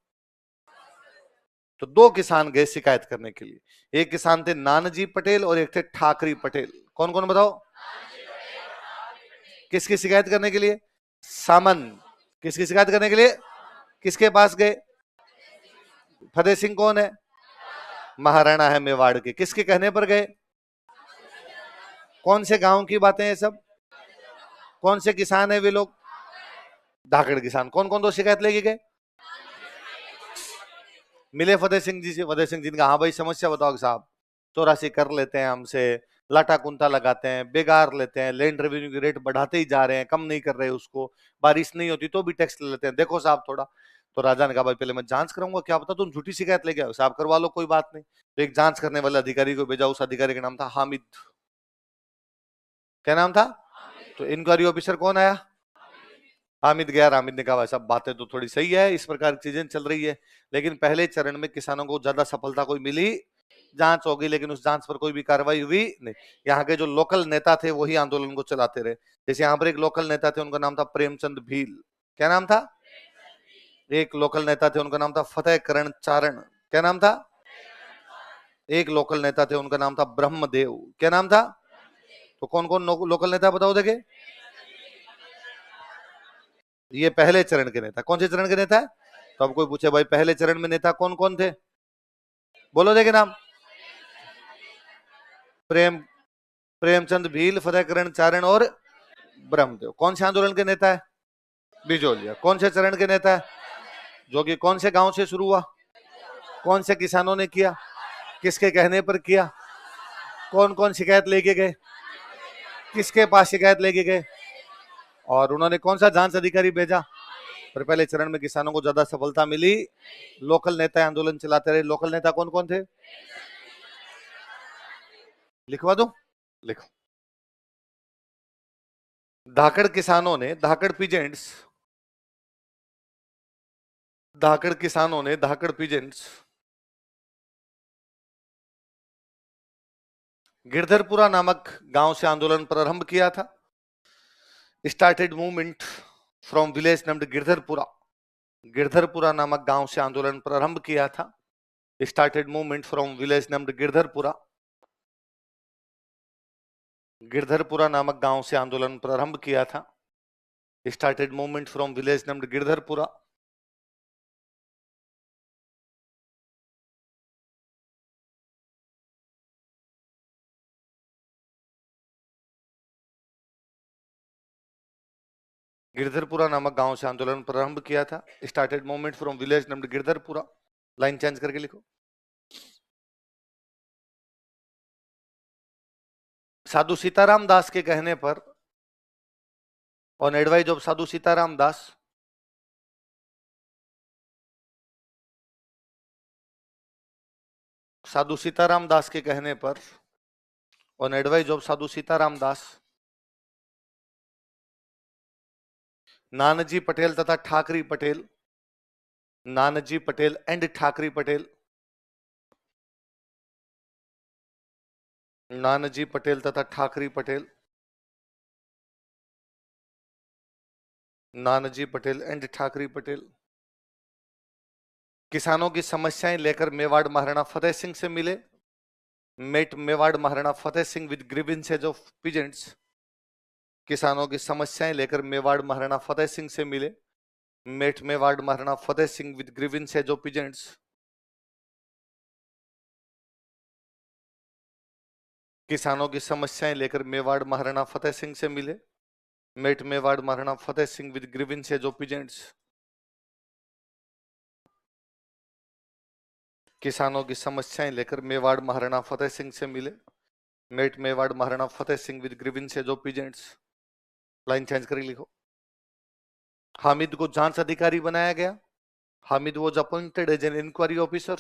तो दो किसान गए शिकायत करने के लिए, एक किसान थे नानजी पटेल और एक थे ठाकरी पटेल। कौन कौन बताओ? किसकी शिकायत करने के लिए? सामंत। किसकी शिकायत करने के लिए? किसके पास गए? फतेह सिंह कौन है? महाराणा है मेवाड़ के। किसके कहने पर गए? कौन से गांव की बातें हैं सब? कौन से किसान है वे लोग? धाकड़ किसान। कौन कौन तो शिकायत लेके गए? मिले फतेह सिंह जी से। फतेह सिंह जी ने कहा हाँ भाई समस्या बताओ साहब, 84 कर लेते हैं हमसे, लाटा कुंता लगाते हैं, बेगार लेते हैं, लैंड रेवेन्यू की रेट बढ़ाते ही जा रहे हैं, कम नहीं कर रहे उसको, बारिश नहीं होती तो भी टैक्स ले लेते हैं, देखो साहब थोड़ा। तो राजा ने कहा भाई पहले मैं जांच कराऊंगा, क्या पता तुम झूठी शिकायत लेके आओ। साहब करवा लो कोई बात नहीं। तो एक जांच करने वाले अधिकारी को भेजा, उस अधिकारी का नाम था हामिद। क्या नाम था? तो इंक्वायरी ऑफिसर कौन आया? हामिद गया। हामिद ने कहा भाई साहब बातें तो थोड़ी सही है, इस प्रकार की चीजें चल रही है, लेकिन पहले चरण में किसानों को ज्यादा सफलता कोई मिली, जांच होगी लेकिन उस जांच पर कोई भी कार्रवाई हुई नहीं। यहाँ के जो लोकल नेता थे वही आंदोलन को चलाते रहे। जैसे यहाँ पर एक लोकल नेता थे, उनका नाम था प्रेमचंद भील। क्या नाम था? एक लोकल नेता थे उनका नाम था फतेह करण चारण। क्या नाम था? एक लोकल नेता थे उनका नाम था ब्रह्मदेव। क्या नाम था? तो कौन कौन लोकल नेता बताओ देखे? ये पहले चरण के नेता। कौन से चरण के नेता है? तो अब कोई पूछे भाई पहले चरण में नेता कौन कौन थे, बोलो देखे नाम। प्रेमचंद भील, फतेह करण चारण और ब्रह्मदेव। कौन से आंदोलन के नेता है? बिजोलिया। कौन से चरण के नेता है? जो कि कौन से गांव से शुरू हुआ? कौन से किसानों ने किया? किसके कहने पर किया? कौन कौन शिकायत लेके गए? किसके पास शिकायत लेके गए? और उन्होंने कौन सा जांच अधिकारी भेजा? पर पहले चरण में किसानों को ज्यादा सफलता मिली, लोकल नेता आंदोलन चलाते रहे। लोकल नेता कौन कौन थे? लिखवा दो, लिखो। धाकड़ किसानों ने, धाकड़ पीजेंट्स, धाकड़ किसानों ने, धाकड़ पीजेंट्स गिरधरपुरा नामक गांव से आंदोलन प्रारंभ किया था। Started movement from village named Girdharpura. Girdharpura नामक गांव से आंदोलन प्रारंभ किया था। Started movement from village named Girdharpura. Girdharpura नामक गांव से आंदोलन प्रारंभ किया था। Started movement from village named Girdharpura. Girdharpura नामक गांव से आंदोलन प्रारंभ किया था। Started movement from village named Girdharpura. Line change करके लिखो। साधु सीताराम दास के कहने पर, ऑन एडवाइज ऑफ साधु सीताराम दास, साधु सीताराम दास के कहने पर, ऑन एडवाइज ऑफ साधु सीताराम दास, नानजी पटेल तथा ठाकरी पटेल, नानजी पटेल एंड ठाकरी पटेल, नानजी पटेल तथा ठाकरी पटेल, नानजी पटेल एंड ठाकरी पटेल किसानों की समस्याएं लेकर मेवाड़ महाराणा फतेह सिंह से मिले। Met Mewar Maharana Fateh Singh with grievances of peasants. किसानों की समस्याएं लेकर मेवाड़ महाराणा फतेह सिंह से मिले। Met Mewar Maharana Fateh Singh with grievances of peasants. किसानों की समस्याएं लेकर मेवाड़ महाराणा फतेह सिंह से मिले। Met Mewar Maharana Fateh Singh with grievances of peasants. किसानों की समस्याएं लेकर मेवाड़ महाराणा फतेह सिंह से मिले। Met Mewar Maharana Fateh Singh with grievances of peasants. Line change कर लिखो। हामिद को जांच अधिकारी बनाया गया। Hamid was appointed as an inquiry officer.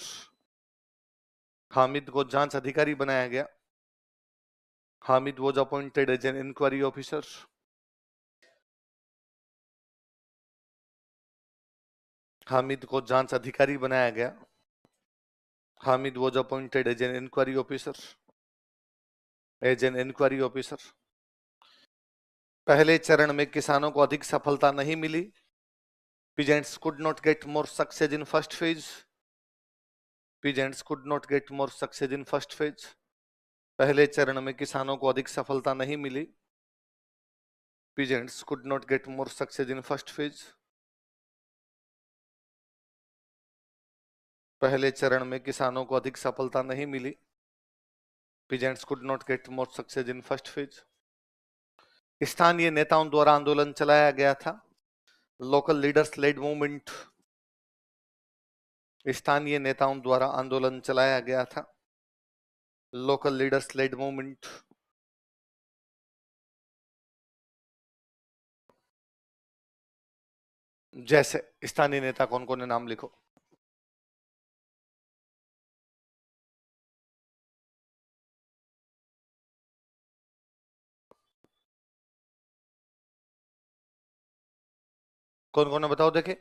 Hamid को जांच अधिकारी बनाया गया। Hamid was appointed as an inquiry officer. Hamid को जांच अधिकारी बनाया गया। Hamid was appointed as an inquiry officer. As an inquiry officer. पहले चरण में किसानों को अधिक सफलता नहीं मिली। Peasants could not get more success in first phase. Peasants could not get more success in first phase. पहले चरण में किसानों को अधिक सफलता नहीं मिली। Peasants could not get more success in first phase. पहले चरण में किसानों को अधिक सफलता नहीं मिली। Peasants could not get more success in first phase. स्थानीय नेताओं द्वारा आंदोलन चलाया गया था। Local leaders led movement. स्थानीय नेताओं द्वारा आंदोलन चलाया गया था। Local leaders led movement. जैसे स्थानीय नेता कौन कौन है, नाम लिखो। कौन कौन है बताओ देखे।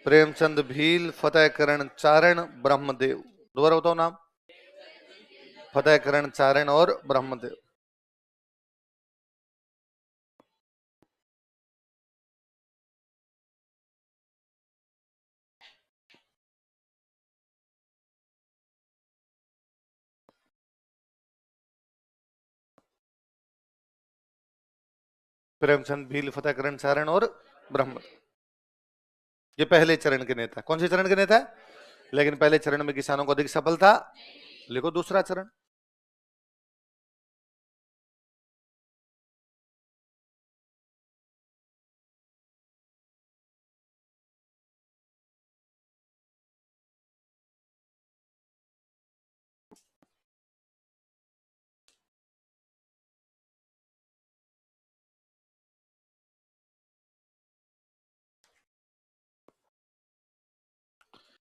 प्रेमचंद भील, फतेहकरण चारण, ब्रह्मदेव। दोबारा बताओ नाम। फतेहकरण चारण और ब्रह्मदेव। प्रेमचंद भील, फतेहकरण चारण और ब्रह्मदेव, ये पहले चरण के नेता। कौन से चरण के नेता है? लेकिन पहले चरण में किसानों को अधिक सफलता। लिखो दूसरा चरण।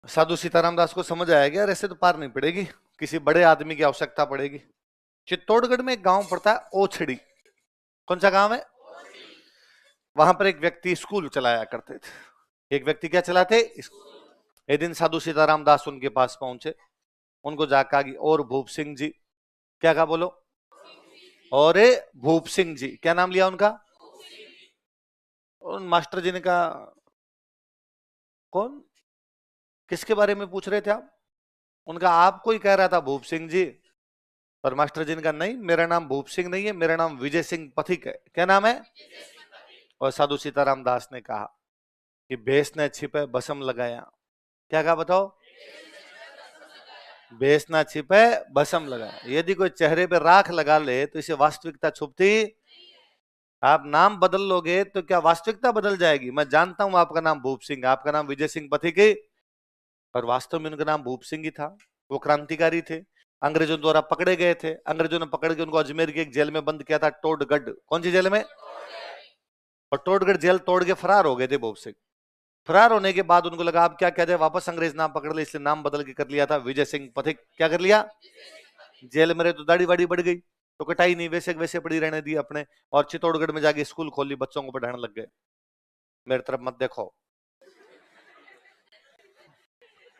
साधु सीताराम दास को समझ आया गया, ऐसे तो पार नहीं पड़ेगी, किसी बड़े आदमी की आवश्यकता पड़ेगी। चित्तौड़गढ़ में एक गांव पड़ता है ओछड़ी। कौन सा गांव है? वहां पर एक व्यक्ति स्कूल चलाया करते थे। एक व्यक्ति क्या चलाते? एक दिन साधु सीताराम दास उनके पास पहुंचे। उनको जाकर कहा, और भूप सिंह जी। क्या कहा बोलो? और भूप सिंह जी। क्या नाम लिया उनका? उन मास्टर जी ने कहा, कौन, किसके बारे में पूछ रहे थे आप? उनका आपको ही कह रहा था भूप सिंह जी। पर मास्टर जी ने कहा, नहीं, मेरा नाम भूप सिंह नहीं है, मेरा नाम विजय सिंह पथिक है। क्या नाम है? और साधु सीताराम दास ने कहा कि भेष न छिपे भस्म लगाया। क्या कहा बताओ? भेष न छिपे भस्म लगाया। यदि कोई चेहरे पे राख लगा ले तो इसे वास्तविकता छुपती। आप नाम बदल लोगे तो क्या वास्तविकता बदल जाएगी? मैं जानता हूं आपका नाम भूप सिंह, आपका नाम विजय सिंह पथिक, पर वास्तव में उनका नाम भूप सिंह ही था। वो क्रांतिकारी थे, अंग्रेजों द्वारा पकड़े गए थे। अंग्रेजों ने पकड़ के उनको अजमेर की एक जेल में बंद किया था, टोडगढ़। कौन सी जेल में? और टोडगढ़ जेल तोड़ के फरार हो गए थे भूप सिंह। फरार होने के बाद उनको लगा अब क्या किया जाए, वापस अंग्रेज नाम पकड़ ले, इसलिए नाम बदल के कर लिया था विजय सिंह पथिक। क्या कर लिया? जेल में रहे तो दाढ़ी वाड़ी बढ़ गई, तो कटाई नहीं, वैसे वैसे पड़ी रहने दी अपने। और चित्तौड़गढ़ में जाके स्कूल खोली, बच्चों को पढ़ाने लग गए। मेरी तरफ मत देखो,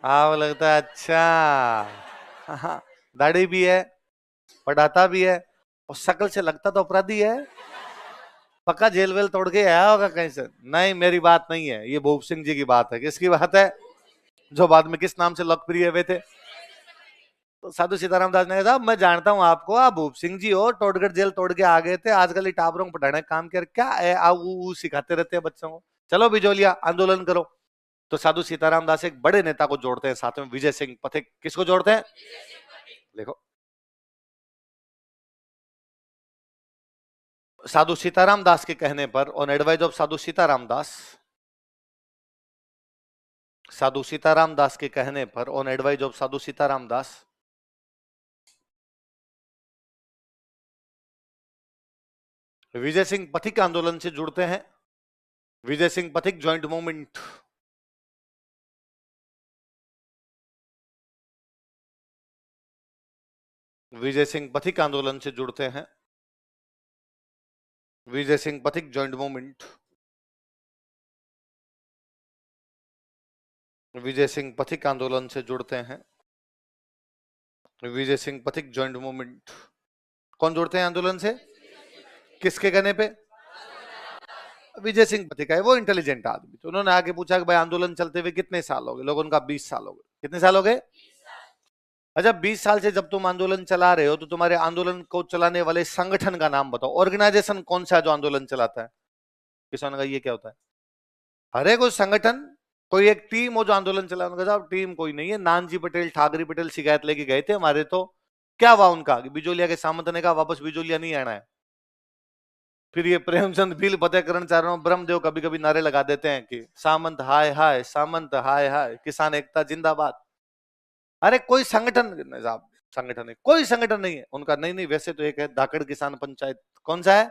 आप लगता है अच्छा। दाढ़ी भी है, पढ़ाता भी है, और शक्ल से लगता तो अपराधी है। पक्का जेल वेल तोड़ के आया होगा कहीं से। नहीं, मेरी बात नहीं है, ये भूप सिंह जी की बात है। किसकी बात है? जो बाद में किस नाम से लोकप्रिय हुए थे। तो साधु सीताराम दास ने कहा, मैं जानता हूं आपको, आप भूप सिंह जी हो, टोडगढ़ जेल तोड़ के आ गए थे, आजकल ये टाबरों को पढ़ाने का काम कर क्या है, आओ सिखाते रहते हैं बच्चों को, चलो बिजोलिया आंदोलन करो। तो साधु सीताराम दास एक बड़े नेता को जोड़ते हैं साथ में, विजय सिंह पथिक। किसको जोड़ते हैं? देखो, साधु सीताराम दास के कहने पर, ऑन एडवाइस ऑफ साधु सीताराम दास, साधु सीताराम दास के कहने पर, ऑन एडवाइस ऑफ साधु सीताराम दास, विजय सिंह पथिक आंदोलन से जुड़ते हैं। विजय सिंह पथिक ज्वाइंट मूवमेंट। विजय सिंह पथिक आंदोलन से जुड़ते हैं। विजय सिंह पथिक ज्वाइंट मूवमेंट। विजय सिंह पथिक आंदोलन से जुड़ते हैं। विजय सिंह पथिक ज्वाइंट मूवमेंट। कौन जुड़ते हैं आंदोलन से? किसके कहने पे? विजय सिंह पथिक है, वो इंटेलिजेंट आदमी। तो उन्होंने आके पूछा कि भाई आंदोलन चलते हुए कितने साल हो गए? लोगों ने कहा 20 साल हो गए। कितने साल हो गए? अच्छा, 20 साल से जब तुम आंदोलन चला रहे हो तो तुम्हारे आंदोलन को चलाने वाले संगठन का नाम बताओ। ऑर्गेनाइजेशन कौन सा है जो आंदोलन चलाता है? किसान का ये क्या होता है? हर एक संगठन, कोई एक टीम हो जो आंदोलन चला। उन्होंने कहा टीम कोई नहीं है, नानजी पटेल ठाकरे पटेल शिकायत लेके गए थे हमारे। तो क्या हुआ उनका? बिजोलिया के सामंत ने कहा वापस बिजोलिया नहीं आना है। फिर ये प्रेमचंद भील फतेहकरण चारण ब्रह्मदेव कभी कभी नारे लगा देते हैं कि सामंत हाय हाय, सामंत हाय हाय, किसान एकता जिंदाबाद। अरे कोई संगठन साहब, संगठन है, कोई संगठन नहीं है उनका। नहीं नहीं, वैसे तो एक है धाकड़ किसान पंचायत। कौन सा है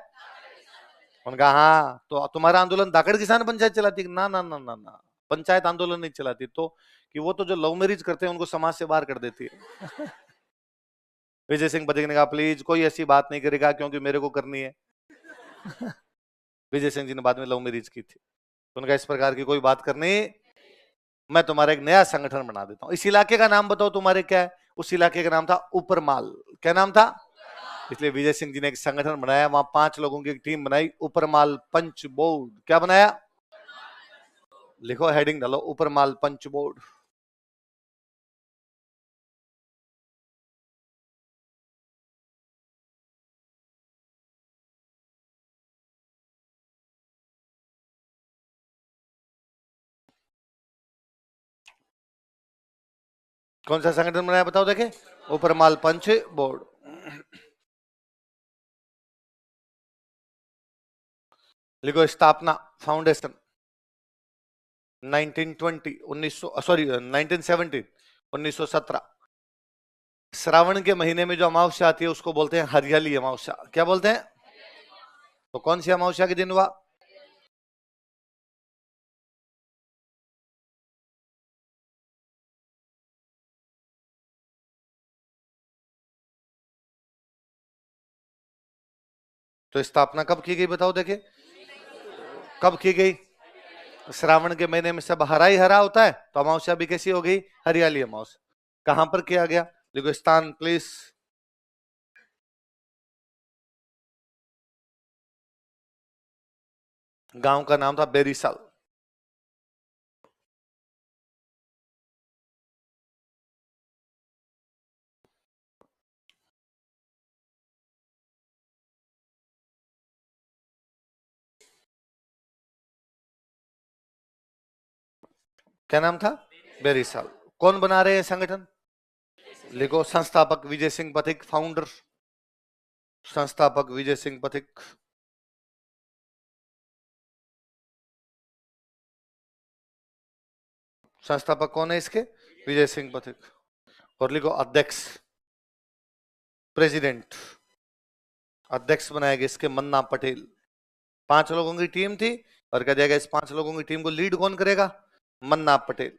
उनका? हाँ, तो तुम्हारा आंदोलन धाकड़ किसान पंचायत चलाती है? ना ना ना ना ना, पंचायत आंदोलन नहीं चलाती। तो कि वो तो जो लव मैरिज करते हैं उनको समाज से बाहर कर देती है। विजय सिंह पथिक ने कहा प्लीज कोई ऐसी बात नहीं करेगा क्योंकि मेरे को करनी है। विजय सिंह जी ने बाद में लव मैरिज की थी। तो उनका इस प्रकार की कोई बात करनी, मैं तुम्हारा एक नया संगठन बना देता हूं। इस इलाके का नाम बताओ तुम्हारे क्या है? उस इलाके का नाम था उपरमाल। क्या नाम था? इसलिए विजय सिंह जी ने एक संगठन बनाया, वहां 5 लोगों की एक टीम बनाई, उपरमाल पंच बोर्ड। क्या बनाया? लिखो, हेडिंग डालो, उपरमाल पंच बोर्ड। कौन सा संगठन बनाया बताओ देखे? उपरमाल पंच बोर्ड। लिखो, स्थापना फाउंडेशन 1917। श्रावण के महीने में जो अमावस्या आती है उसको बोलते हैं हरियाली अमावस्या। क्या बोलते हैं? तो कौन सी अमावस्या के दिन हुआ? तो स्थापना कब की गई बताओ देखे? कब की गई? श्रावण के महीने में सब हरा ही हरा होता है, तो अमावस्या भी कैसी हो गई? हरियाली अमावस्या। कहां पर किया गया? देखो स्थान प्लीज। गांव का नाम था बेरीसाल। क्या नाम था? बेरीसाल। कौन बना रहे हैं संगठन? लिखो, संस्थापक विजय सिंह पथिक, फाउंडर संस्थापक विजय सिंह पथिक। संस्थापक कौन है इसके? विजय सिंह पथिक। और लिखो अध्यक्ष, प्रेसिडेंट, अध्यक्ष बनाएगा इसके मन्ना पटेल। 5 लोगों की टीम थी और कह दिया इस 5 लोगों की टीम को लीड कौन करेगा? मन्ना पटेल।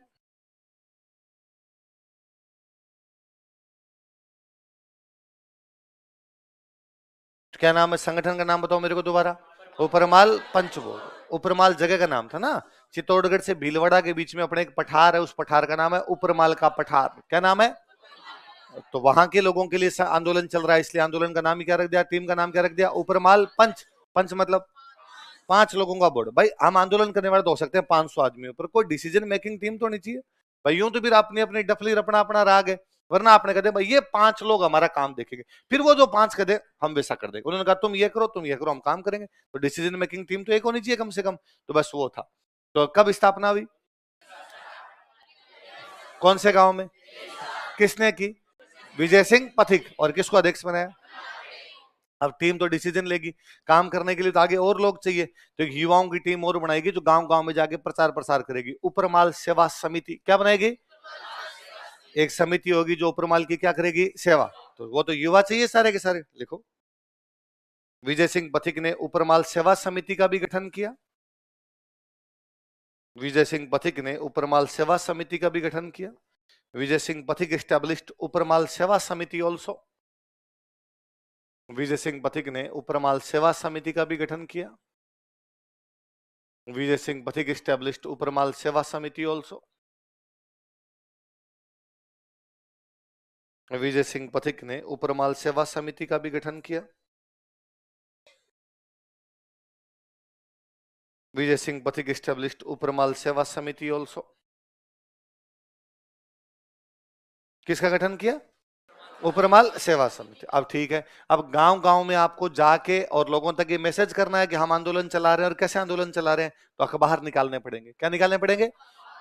क्या नाम है संगठन का? नाम बताओ मेरे को दोबारा। उपरमाल पंचबोर्ड। उपरमाल जगह का नाम था ना, चित्तौड़गढ़ से भीलवाड़ा के बीच में अपने एक पठार है, उस पठार का नाम है उपरमाल का पठार। क्या नाम है? तो वहां के लोगों के लिए आंदोलन चल रहा है, इसलिए आंदोलन का नाम ही क्या रख दिया? टीम का नाम क्या रख दिया? उपरमाल पंच। पंच मतलब 5 लोगों का बोर्ड। भाई हम आंदोलन करने वाले तो हो सकते हैं 500 आदमियों पर, कोई डिसीजन मेकिंग टीम तो नहीं चाहिए भाई। यूं तो फिर अपनी अपनी डफली रपना अपना राग है, वरना आपने कहते भाई ये 5 लोग हमारा काम देखेंगे, फिर वो जो 5 कहते हम वैसा कर देंगे। उन्होंने कहा तुम ये करो तुम ये करो, हम काम करेंगे। तो डिसीजन मेकिंग टीम तो एक होनी चाहिए कम से कम। तो बस वो था। तो कब स्थापना हुई? कौन से गांव में? किसने की? विजय सिंह पथिक। और किसको अध्यक्ष बनाया? अब टीम तो डिसीजन लेगी, काम करने के लिए तो आगे और लोग चाहिए। तो एक युवाओं की टीम और बनाएगी जो गांव गांव में जाके प्रचार प्रसार करेगी। उपरमाल सेवा समिति। क्या बनाएगी? एक समिति होगी जो उपरमाल की क्या करेगी? सेवा। तो वो तो युवा चाहिए सारे के सारे। लिखो, विजय सिंह पथिक ने उपरमाल सेवा समिति का भी गठन किया। विजय सिंह पथिक ने उपरमाल सेवा समिति का भी गठन किया। विजय सिंह पथिक एस्टैब्लिश्ड उपरमाल सेवा समिति ऑल्सो। विजय सिंह पथिक ने उपरमाल सेवा समिति का भी गठन किया। विजय सिंह पथिक एस्टैब्लिश्ड उपरमाल सेवा समिति ऑल्सो। विजय सिंह पथिक ने उपरमाल सेवा समिति का भी गठन किया। विजय सिंह पथिक एस्टैब्लिश्ड उपरमाल सेवा समिति ऑल्सो। किसका गठन किया? उपरमाल सेवा समिति। अब ठीक है, अब गांव गांव में आपको जाके और लोगों तक ये मैसेज करना है कि हम आंदोलन चला रहे हैं और कैसे आंदोलन चला रहे हैं, तो अखबार निकालने पड़ेंगे। क्या निकालने पड़ेंगे?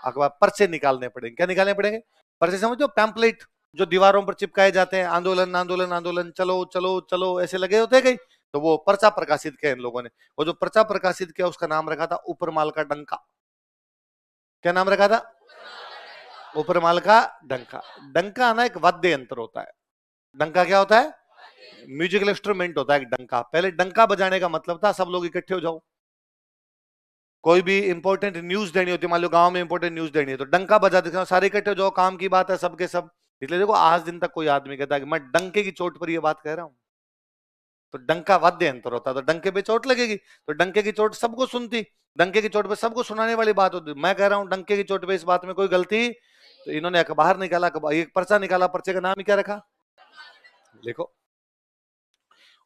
अखबार, पर्चे निकालने पड़ेंगे। क्या निकालने पड़ेंगे? पर्चे समझो, पैम्पलेट जो दीवारों पर चिपकाए जाते हैं, आंदोलन आंदोलन आंदोलन, चलो चलो चलो, ऐसे लगे होते कहीं, तो वो पर्चा प्रकाशित किया इन लोगों ने। वो जो पर्चा प्रकाशित किया उसका नाम रखा था उपरमाल का डंका। क्या नाम रखा था? उपरमाल का डंका। डंका ना एक वाद्य यंत्र होता है। डंका क्या होता है? म्यूजिकल इंस्ट्रूमेंट होता है एक डंका। पहले डंका बजाने का मतलब था सब लोग इकट्ठे हो जाओ, कोई भी इंपॉर्टेंट न्यूज देनी होती है, मान लो गांव में इंपॉर्टेंट न्यूज देनी है तो डंका बजा देते हैं, सारे इकट्ठे हो जाओ, काम की बात है सबके सब। इसलिए देखो आज दिन तक कोई आदमी कहता है कि मैं डंके की चोट पर ये बात कह रहा हूं, तो डंका वाद्य यंत्र होता है, तो डंके पे चोट लगेगी तो डंके की चोट सबको सुनती, डंके की चोट पे सबको सुनाने वाली बात होती। मैं कह रहा हूं डंके की चोट पे इस बात में कोई गलती, तो इन्होंने अखबार निकाला, एक पर्चा निकाला, पर्चे का नाम ही क्या रखा? लिखो,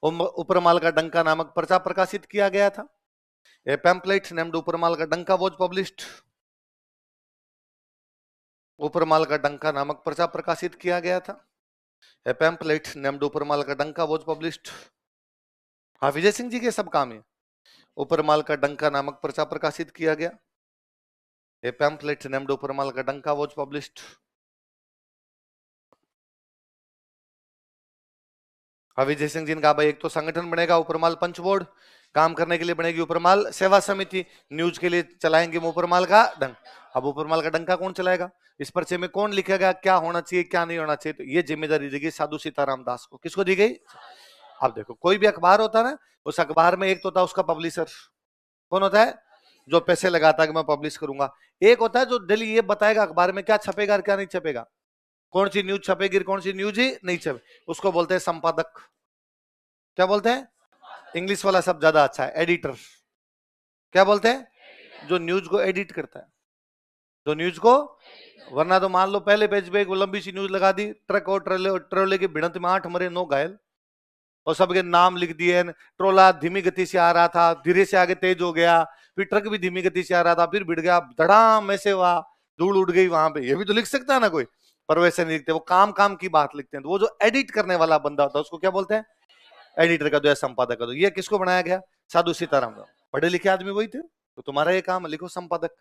उपरमाल का डंका नामक पर्चा प्रकाशित किया गया था। A pamphlet named उपरमाल का डंका was published। उपरमाल का डंका नामक पर्चा प्रकाशित किया गया था। A pamphlet named उपरमाल का डंका was published। हाँ, विजय सिंह जी के सब काम है। उपरमाल का डंका नामक पर्चा प्रकाशित किया गया। A pamphlet named उपरमाल का डंका was published। हाँ, विजय सिंह जी ने कहा भाई एक तो संगठन बनेगा उपरमाल पंच बोर्ड, काम करने के लिए बनेगी उपरमाल सेवा समिति, न्यूज के लिए चलाएंगे उपरमाल का डंक। अब उपरमाल का डंका कौन चलाएगा? इस पर्चे में कौन लिखेगा क्या होना चाहिए क्या नहीं होना चाहिए, तो ये जिम्मेदारी दी गई साधु सीताराम दास को। किसको दी गई? अब देखो, कोई भी अखबार होता है ना, उस अखबार में एक तो होता उसका पब्लिशर, कौन होता है? जो पैसे लगाता है कि मैं पब्लिश करूंगा। एक होता है जो डेली ये बताएगा अखबार में क्या छपेगा और क्या नहीं छपेगा, कौन सी न्यूज छपेगी कौन सी न्यूज ही नहीं छपे, उसको बोलते हैं संपादक। क्या बोलते हैं? इंग्लिश वाला शब्द ज्यादा अच्छा है, एडिटर। क्या बोलते हैं? जो न्यूज को एडिट करता है, जो न्यूज को, वरना तो मान लो पहले पेज पे एक लंबी सी न्यूज लगा दी, ट्रक और ट्रोले की भिड़ंत में 8 मरे 9 घायल, और सबके नाम लिख दिए। ट्रोला धीमी गति से आ रहा था, धीरे से आगे तेज हो गया, फिर ट्रक भी धीमी गति से आ रहा था, फिर भिड़ गया, धड़ाम ऐसे हुआ, धूल उड़ गई वहां पे। ये भी तो लिख सकता है ना कोई, पर वैसे नहीं लिखते, वो काम की बात लिखते हैं। तो वो जो एडिट करने वाला बंदा होता है उसको क्या बोलते हैं? एडिटर का दो या संपादक का दो। ये किसको बनाया गया? साधु सीताराम का। पढ़े लिखे आदमी वही थे, तो तुम्हारा ये काम लिखो संपादक।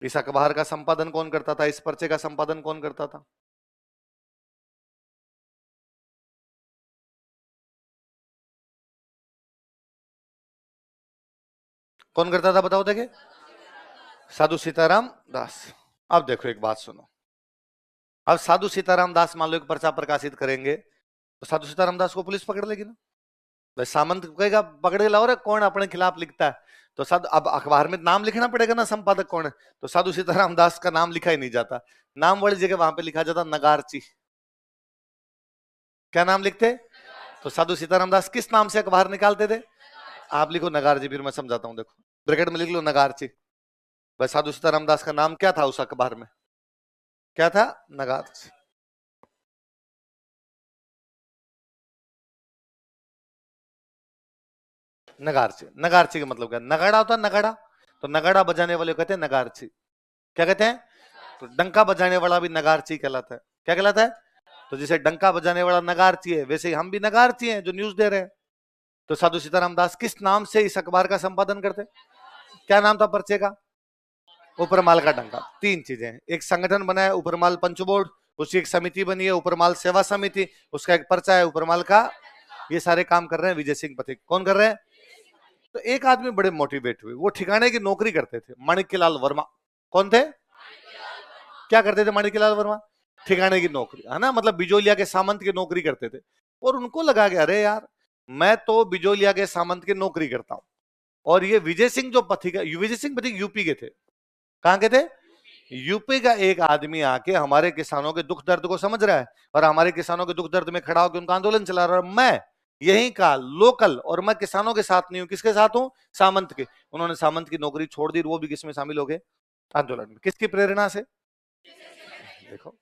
इस अखबार का संपादन कौन करता था? इस पर्चे का संपादन कौन करता था? कौन करता था बताओ देखे? साधु सीताराम दास। अब देखो एक बात सुनो, अब साधु सीताराम दास मान लो एक पर्चा प्रकाशित करेंगे तो साधु सीताराम दास को पुलिस पकड़ लेगी ना। भाई सामंत कहेगा पकड़ के लाओ रे, कौन अपने खिलाफ लिखता है, तो साधु, अब अखबार में नाम लिखना पड़ेगा ना संपादक कौन है, तो साधु सीताराम दास का नाम लिखा ही नहीं जाता। नाम वाली जगह वहां पे लिखा जाता नगारची। क्या नाम लिखते? तो साधु सीताराम दास किस नाम से अखबार निकालते थे? आप लिखो नगारची, फिर मैं समझाता हूं। देखो ब्रैकेट में लिख लो नगारची। भाई साधु सीताराम दास का नाम क्या था उस अखबार में? क्या था? नगारची। नगारची, नगारची का मतलब क्या? नगाड़ा होता है नगाड़ा, तो नगाड़ा बजाने वाले कहते हैं नगारची। क्या कहते हैं? तो डंका बजाने वाला भी नगारची कहलाता है। क्या कहलाता है? तो जैसे डंका बजाने वाला नगारची है, वैसे ही हम भी नगारची हैं जो न्यूज दे रहे हैं। तो साधु सीताराम दास किस नाम से इस अखबार का संपादन करते? क्या नाम था पर्चे का? उपरमाल का डंका। 3 चीजें हैं, एक संगठन बना है उपरमाल पंच बोर्ड, उसकी एक समिति बनी है उपरमाल सेवा समिति, उसका एक पर्चा है उपरमाल का। ये सारे काम कर रहे हैं विजय सिंह पथिक। कौन कर रहे हैं? तो एक आदमी बड़े मोटिवेट हुए, वो ठिकाने की नौकरी करते थे, माणिक्यलाल वर्मा। कौन थे? क्या करते थे माणिक्यलाल वर्मा? ठिकाने की नौकरी, है ना, मतलब बिजोलिया के सामंत की नौकरी करते थे। और उनको लगा कि अरे यार मैं तो बिजोलिया के सामंत की नौकरी करता हूं, और ये विजय सिंह जो पथिक है, विजय सिंह पथिक यूपी के थे। कहां के थे? यूपी का एक आदमी आके हमारे किसानों के दुख दर्द को समझ रहा है और हमारे किसानों के दुख दर्द में खड़ा होकर उनका आंदोलन चला रहा है। मैं यहीं का लोकल, और मैं किसानों के साथ नहीं हूं। किसके साथ हूं? सामंत के। उन्होंने सामंत की नौकरी छोड़ दी, वो भी किस में शामिल हो गए? आंदोलन में। किसकी प्रेरणा से? देखो,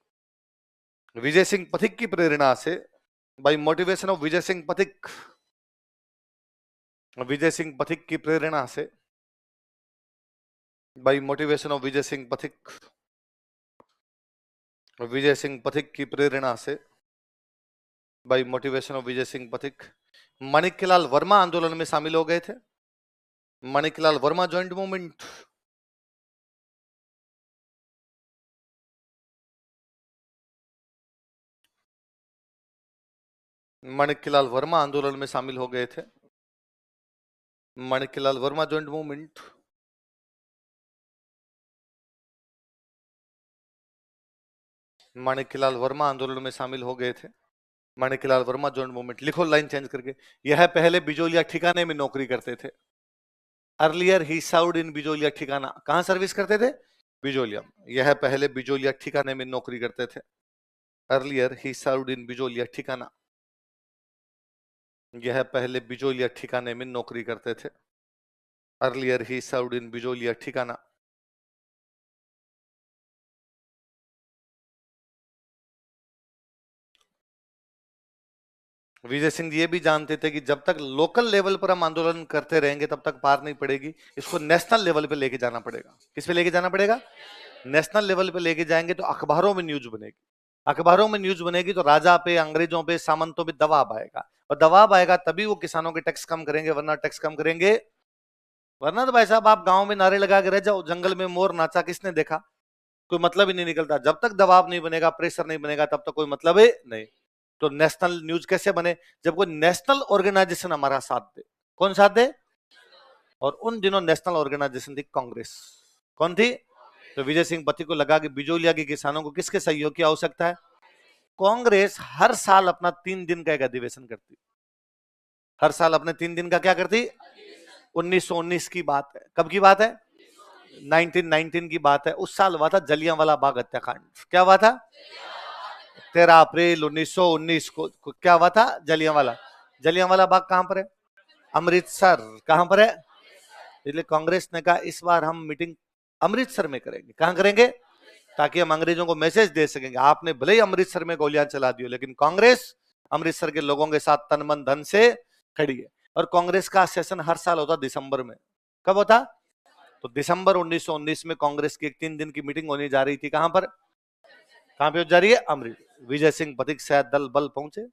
विजय सिंह पथिक की प्रेरणा से, by motivation of Vijay Singh Pathik. Vijay Singh Pathik की प्रेरणा से, by motivation of Vijay Singh Pathik. Vijay Singh Pathik की प्रेरणा से, by motivation of Vijay Singh Pathik, Manikyalal Verma आंदोलन में शामिल हो गए थे। Manikyalal Verma joint movement. माणिक्यलाल वर्मा आंदोलन में शामिल हो गए थे। Manikyalal Verma joint movement. माणिक्यलाल वर्मा आंदोलन में शामिल हो गए थे। Manikyalal Verma joint movement. लिखो लाइन चेंज करके। यह पहले बिजोलिया ठिकाने में नौकरी करते थे। Earlier he served in Bijolia ठिकाना। कहां सर्विस करते थे? बिजोलिया। यह पहले बिजोलिया ठिकाने में नौकरी करते थे। Earlier he served in Bijolia ठिकाना। यह पहले बिजोलिया ठिकाने में नौकरी करते थे। Earlier he served in Bijolia ठिकाना। विजय सिंह जी ये भी जानते थे कि जब तक लोकल लेवल पर हम आंदोलन करते रहेंगे तब तक पार नहीं पड़ेगी, इसको नेशनल लेवल पे लेके जाना पड़ेगा। किस पे लेके जाना पड़ेगा? नेशनल लेवल पे लेके जाएंगे तो अखबारों में न्यूज बनेगी। अखबारों में न्यूज बनेगी तो राजा पे, अंग्रेजों पे, सामंतों पे दबाव आएगा, और दबाव आएगा तभी वो किसानों के टैक्स कम करेंगे, वरना टैक्स कम करेंगे। वरना तो भाई साहब आप गांव में नारे लगा के रह जाओ, जंगल में मोर नाचा किसने देखा? कोई मतलब ही नहीं निकलता। जब तक दबाव नहीं बनेगा, प्रेशर नहीं बनेगा, तब तक कोई मतलब ही नहीं। तो नेशनल न्यूज कैसे बने? जब कोई नेशनल ऑर्गेनाइजेशन हमारा साथ दे। कौन साथ दे? और उन दिनों नेशनल ऑर्गेनाइजेशन थी कांग्रेस। कौन थी? तो विजय सिंह पथिक को लगा कि बिजोलिया के किसानों को किसके सहयोग की आवश्यकता है? कांग्रेस हर साल अपना 3 दिन का एक अधिवेशन करती। हर साल अपने 3 दिन का क्या करती? 1919 की बात है। कब की बात है? 1919 की बात है। उस साल हुआ था जलियांवाला बाग हत्याकांड। क्या हुआ था? 13 अप्रैल 1919 को क्या हुआ था? जलियांवाला बाग कहां पर है? अमृतसर। कहां पर है? इसलिए कांग्रेस ने कहा इस बार हम मीटिंग अमृतसर में करेंगे। कहां करेंगे? ताकि हम अंग्रेजों को मैसेज दे सकेंगे, आपने भले ही अमृतसर में गोलियां चला दी हो, लेकिन कांग्रेस अमृतसर के लोगों के साथ तन मन धन से खड़ी है। और कांग्रेस का सेशन हर साल होता दिसंबर में। कब होता? तो दिसंबर 1919 में कांग्रेस की एक 3 दिन की मीटिंग होने जा रही थी। कहां पर? कहां पे हो जा रही है? अमृतसर। विजय सिंह पथिक शायद दल बल पहुंचे,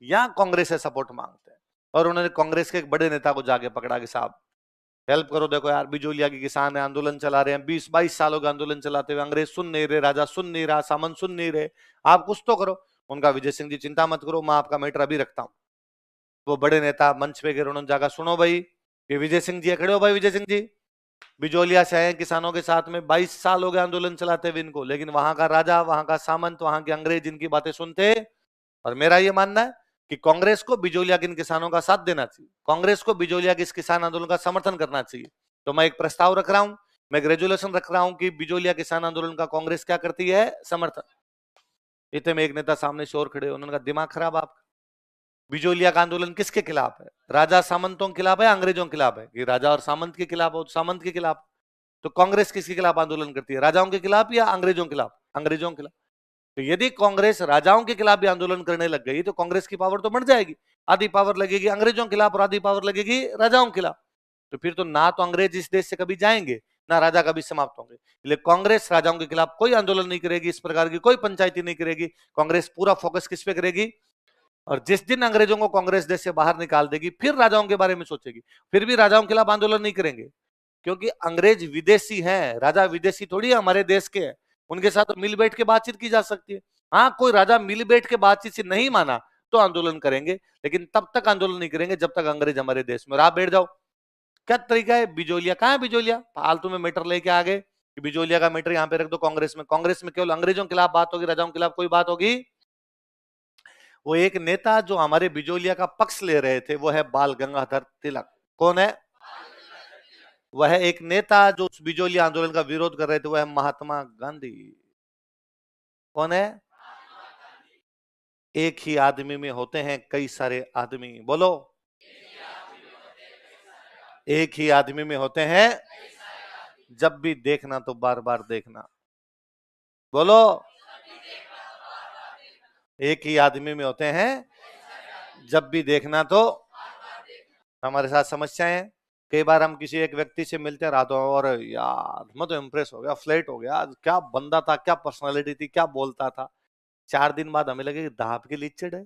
यहां कांग्रेस से सपोर्ट मांगते हैं, और उन्होंने कांग्रेस के एक बड़े नेता को जाके पकड़ा कि साहब हेल्प करो, देखो यार बिजोलिया के किसान है, आंदोलन चला रहे हैं, 20-22 सालों का आंदोलन चलाते हुए, अंग्रेज सुन नहीं रहे, राजा सुन नहीं रहा, सामंत सुन नहीं रहे, आप कुछ तो करो। उनका विजय सिंह जी चिंता मत करो, मैं आपका मैटर अभी रखता हूं। वो बड़े नेता मंच पे गिर, उन्होंने जाकर सुनो भाई, ये विजय सिंह जी है, खड़े हो भाई विजय सिंह जी, बिजोलिया से आए किसानों के साथ में, 22 साल हो गए आंदोलन चलाते हुए इनको, लेकिन वहां का राजा, वहां का सामंत, वहां के अंग्रेज इनकी बातें सुनते। और मेरा ये मानना है कि कांग्रेस को बिजोलिया के इन किसानों का साथ देना चाहिए, कांग्रेस को बिजोलिया के इस किसान आंदोलन का समर्थन करना चाहिए। तो मैं एक प्रस्ताव रख रहा हूं, मैं एक रेजोल्यूशन रख रहा हूं कि बिजोलिया किसान आंदोलन का कांग्रेस क्या करती है? समर्थन। इतने में एक नेता सामने से और खड़े, उन्होंने कहा दिमाग खराब आपका, बिजोलिया का आंदोलन किसके खिलाफ है? राजा सामंतों के खिलाफ है, अंग्रेजों के खिलाफ है? कि राजा और सामंत के खिलाफ हो, सामंत के खिलाफ। तो कांग्रेस किसके खिलाफ आंदोलन करती है? राजाओं के खिलाफ या अंग्रेजों के खिलाफ? अंग्रेजों के खिलाफ। तो यदि कांग्रेस राजाओं के खिलाफ भी आंदोलन करने लग गई तो कांग्रेस की पावर तो बढ़ जाएगी, आधी पावर लगेगी अंग्रेजों के खिलाफ और आधी पावर लगेगी राजाओं के खिलाफ। तो फिर तो ना तो अंग्रेज इस देश से कभी जाएंगे, ना राजा कभी समाप्त होंगे। इसलिए कांग्रेस राजाओं के खिलाफ कोई आंदोलन नहीं करेगी, इस प्रकार की कोई पंचायती नहीं करेगी। कांग्रेस पूरा फोकस किस पे करेगी? और जिस दिन अंग्रेजों को कांग्रेस देश से बाहर निकाल देगी, फिर राजाओं के बारे में सोचेगी। फिर भी राजाओं के खिलाफ आंदोलन नहीं करेंगे, क्योंकि अंग्रेज विदेशी हैं, राजा विदेशी थोड़ी है, हमारे देश के हैं। उनके साथ तो मिल बैठ के बातचीत की जा सकती है। हाँ, कोई राजा मिल बैठ के बातचीत से नहीं माना तो आंदोलन करेंगे, लेकिन तब तक आंदोलन नहीं करेंगे जब तक अंग्रेज हमारे देश में। और आप बैठ जाओ, क्या तरीका है? बिजोलिया कहाँ है? बिजोलिया फालतू में मैटर लेके आ गए कि बिजोलिया का मैटर यहाँ पे रख दो कांग्रेस में। कांग्रेस में केवल अंग्रेजों के खिलाफ बात होगी, राजाओं के खिलाफ कोई बात होगी? वो एक नेता जो हमारे बिजोलिया का पक्ष ले रहे थे वो है बाल गंगाधर तिलक। कौन है? वह एक नेता जो उस बिजोलिया आंदोलन का विरोध कर रहे थे, वह है महात्मा गांधी। कौन है? एक ही आदमी में होते हैं कई सारे आदमी। बोलो, एक ही आदमी में होते हैं, जब भी देखना तो बार बार देखना। बोलो, एक ही आदमी में होते हैं, जब भी देखना तो। हमारे साथ समस्याएं हैं। कई बार हम किसी एक व्यक्ति से मिलते हैं रातों, और यार मैं तो इम्प्रेस हो गया, फ्लैट हो गया, क्या बंदा था, क्या पर्सनालिटी थी, क्या बोलता था। 4 दिन बाद हमें लगे कि दाप की लीचड़ है,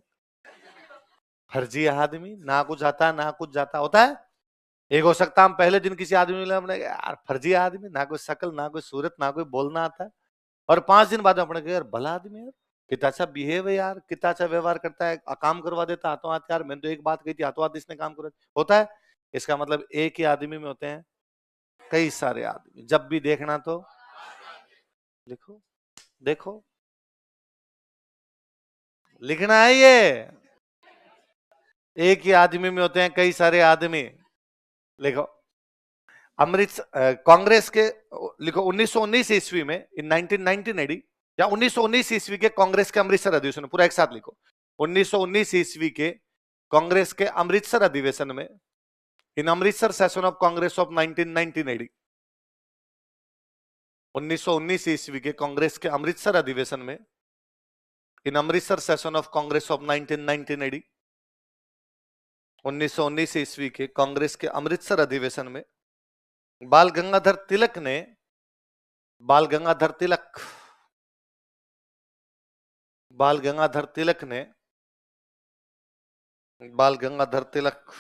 फर्जी आदमी, ना कुछ आता ना कुछ जाता। होता है। एक हो सकता हम पहले दिन किसी आदमी मिले, हमने कहा, यार फर्जी आदमी, ना कोई शकल, ना कोई सूरत, ना कोई बोलना आता है। और 5 दिन बाद अपने कहा, यार भला आदमी यार, कितना अच्छा बिहेव है यार, कितना अच्छा व्यवहार करता है, काम करवा देता हाथों हाथ। यार मैंने तो एक बात कही थी, हाथों हाथ इसने काम करवा। होता है। इसका मतलब एक ही आदमी में होते हैं कई सारे आदमी, जब भी देखना तो। लिखो, देखो, लिखना है ये। एक ही आदमी में होते हैं कई सारे आदमी। लिखो, अमृतसर कांग्रेस के, लिखो 1919 ईस्वी में, इन 1919 या 1919 ईस्वी के कांग्रेस के अमृतसर अधिवेशन में, पूरा एक साथ लिखो, 1919 ईस्वी के कांग्रेस के अमृतसर अधिवेशन में, in Amritsar session of Congress of 1919, 1919 ईस्वी के कांग्रेस के अमृतसर अधिवेशन में, in Amritsar session of Congress of 1919, 1919 ईस्वी के कांग्रेस के अमृतसर अधिवेशन में बाल गंगाधर तिलक ने, बाल गंगाधर तिलक, बाल गंगाधर तिलक ने, बाल गंगाधर तिलक,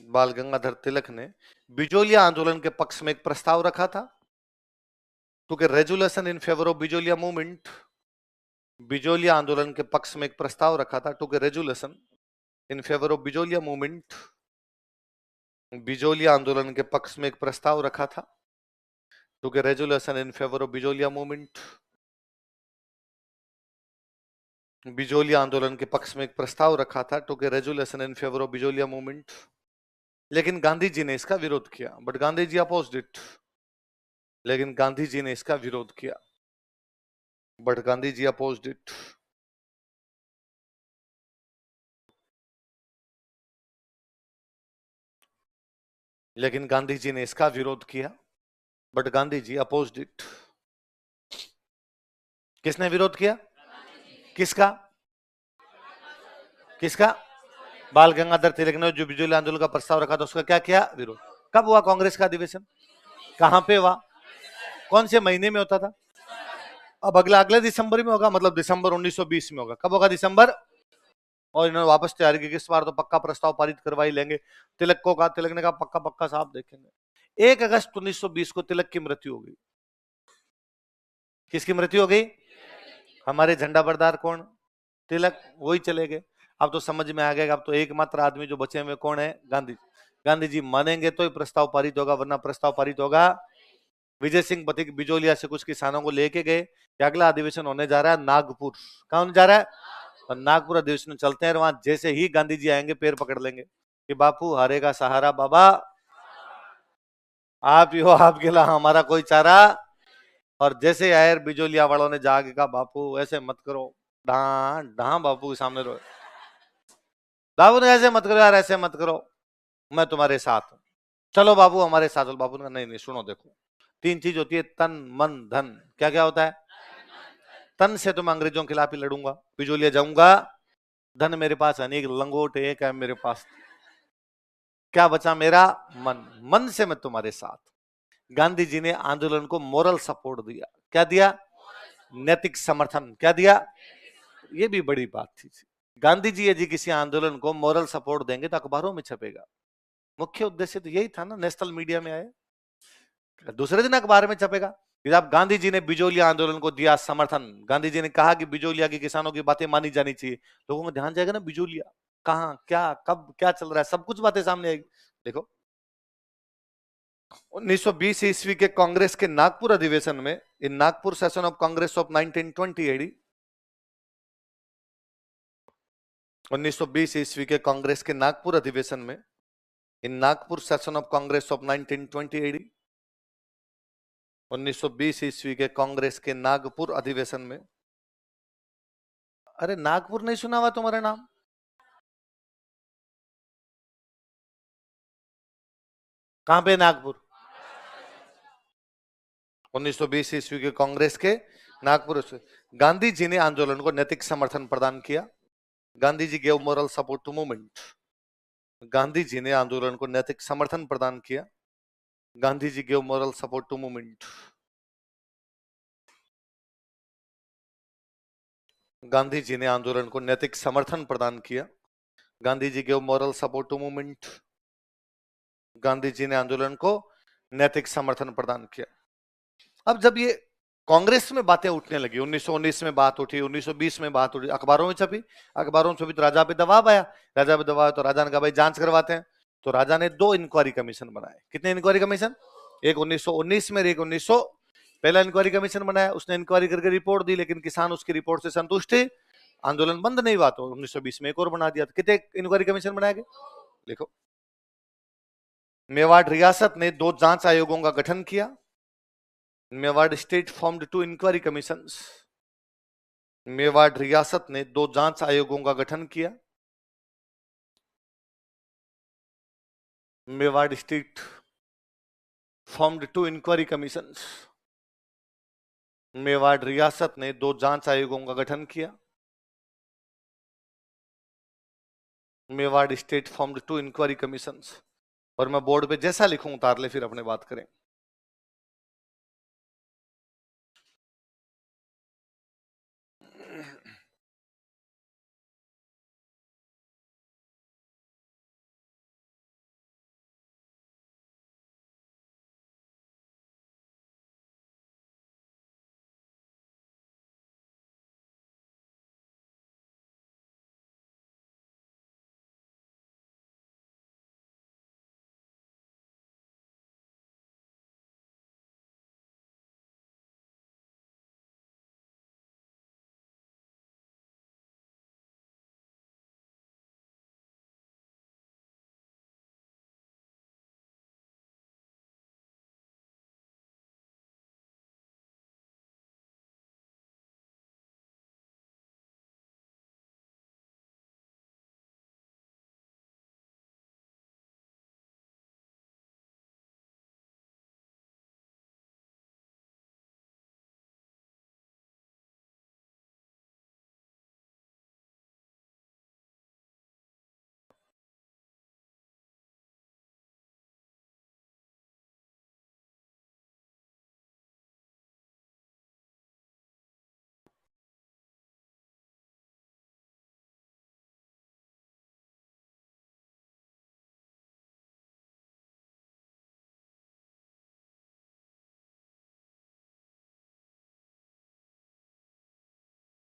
बाल गंगाधर तिलक ने बिजोलिया आंदोलन के पक्ष में एक प्रस्ताव रखा था, took resolution in favour of Bijolia movement. Bijolia आंदोलन के पक्ष में एक प्रस्ताव रखा था, took resolution in favour of Bijolia movement. Bijolia आंदोलन के पक्ष में एक प्रस्ताव रखा था, took resolution in favour of Bijolia movement. Bijolia आंदोलन के पक्ष में एक प्रस्ताव रखा था, took resolution in favour of Bijolia movement. लेकिन गांधी जी ने इसका विरोध किया, but Gandhi ji opposed it. लेकिन गांधी जी ने इसका विरोध किया, but Gandhi ji opposed it. लेकिन गांधी जी ने इसका विरोध किया, but Gandhi ji opposed it. किसने विरोध किया? किसका? किसका? बाल गंगाधर तिलक ने जो बिजोलिया आंदोलन का प्रस्ताव रखा था, उसका क्या किया? विरोध। कब हुआ कांग्रेस का अधिवेशन? कहां पे हुआ? कौन से महीने में होता था? अब अगले दिसंबर में होगा, मतलब दिसंबर 1920 में होगा। कब होगा? दिसंबर। और इन्होंने वापस तैयारी की, इस बार तो पक्का प्रस्ताव पारित करवा ही लेंगे। तिलक को कहा, तिलक ने कहा पक्का पक्का साहब देखेंगे। 1 अगस्त 1920 को तिलक की मृत्यु हो गई। किसकी मृत्यु हो गई? हमारे झंडा बरदार कौन? तिलक। वही चले गए। अब तो समझ में आ गया, अब तो एकमात्र आदमी जो बचे हुए कौन है? गांधी। गांधी जी मानेंगे तो ही प्रस्ताव पारित होगा, वरना प्रस्ताव पारित होगा। विजय सिंह बतिक बिजोलिया से कुछ किसानों को लेके गए कि अगला अधिवेशन होने जा रहा है नागपुर। कहां होने जा रहा है? और नागपुर अधिवेशन चलते हैं, वहां जैसे ही गांधी जी आएंगे पैर पकड़ लेंगे कि बापू हारेगा सहारा बाबा, आप ही हो, आपके अलावा हमारा कोई चारा। और जैसे आयर बिजोलिया वालों ने जाके कहा बापू ऐसे मत करो, ढा बापू के सामने रो, बाबू ने ऐसे मत करो यार, ऐसे मत करो, मैं तुम्हारे साथ हूं, चलो बाबू हमारे साथ। बाबू ने कहा नहीं नहीं सुनो, देखो 3 चीज होती है, तन मन धन। क्या क्या होता है? तन से तो मैं अंग्रेजों के खिलाफ ही लड़ूंगा, बिजोलिया जाऊंगा। धन मेरे पास अनेक लंगोट एक है मेरे पास, क्या बचा मेरा? मन। मन से मैं तुम्हारे साथ। गांधी जी ने आंदोलन को मोरल सपोर्ट दिया। क्या दिया? नैतिक समर्थन। क्या दिया? ये भी बड़ी बात थी। गांधी जी यदि किसी आंदोलन को मोरल सपोर्ट देंगे तो अखबारों में छपेगा। मुख्य उद्देश्य तो यही था ना, नेशनल मीडिया में आए, दूसरे दिन अखबार में छपेगा। जब गांधी जी ने बिजोलिया आंदोलन को दिया समर्थन, गांधी जी ने कहा कि बिजोलिया के किसानों की बातें मानी जानी चाहिए, लोगों को ध्यान जाएगा ना बिजोलिया कहां, क्या, कब, क्या चल रहा है, सब कुछ बातें सामने आएगी। देखो 1920 ईस्वी के कांग्रेस के नागपुर अधिवेशन में, in Nagpur session of Congress of 1920 AD, 1920 ईस्वी के कांग्रेस के नागपुर अधिवेशन में, in Nagpur session of Congress of 1920 AD, 1920 ईस्वी के कांग्रेस के नागपुर अधिवेशन में, अरे नागपुर नहीं सुना हुआ तुम्हारा नाम? कहां पे नागपुर? 1920 ईस्वी के कांग्रेस के नागपुर से गांधी जी ने आंदोलन को नैतिक समर्थन प्रदान किया। Gandhi ji gave moral support to movement. Gandhi ji ने आंदोलन को नैतिक समर्थन प्रदान किया। Gandhi ji gave moral support to movement. Gandhi ji ने आंदोलन को नैतिक समर्थन प्रदान किया। Gandhi ji gave moral support to movement. Gandhi ji ने आंदोलन को नैतिक समर्थन प्रदान किया। अब जब ये कांग्रेस में बातें उठने लगी, 1919 में बात उठी, 1920 में बात उठी, अखबारों में छपी, तो राजा पे दबाव आया। राजा पे दबाव तो राजा ने कहा भाई जांच करवाते हैं। तो राजा ने 2 इंक्वायरी कमीशन बनाए। कितने इंक्वायरी कमीशन? एक 1919 में, एक 1900। पहला इंक्वायरी कमीशन बनाया, उसने इंक्वायरी करके रिपोर्ट दी, लेकिन किसान उसकी रिपोर्ट से संतुष्ट थे, आंदोलन बंद नहीं हुआ। तो 1920 में एक और बना दिया। कितने इंक्वायरी कमीशन बनाए गए? लिखो। मेवाड़ रियासत ने 2 जांच आयोगों का गठन किया। Mewar state formed 2 inquiry commissions. Mewar रियासत ने 2 जांच आयोगों का गठन किया। Mewar state formed 2 inquiry commissions. Mewar रियासत ने 2 जांच आयोगों का गठन किया। Mewar state formed 2 inquiry commissions. और मैं बोर्ड पे जैसा लिखूं उतार ले, फिर अपने बात करें।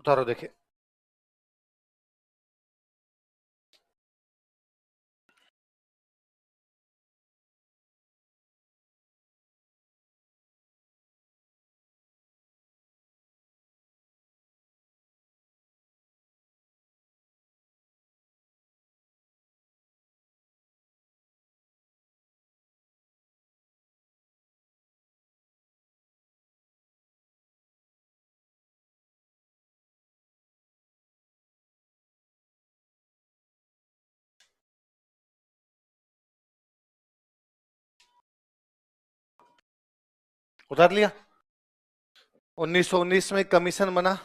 उतारो देखिए। उतार लिया। 1919 में कमीशन बना।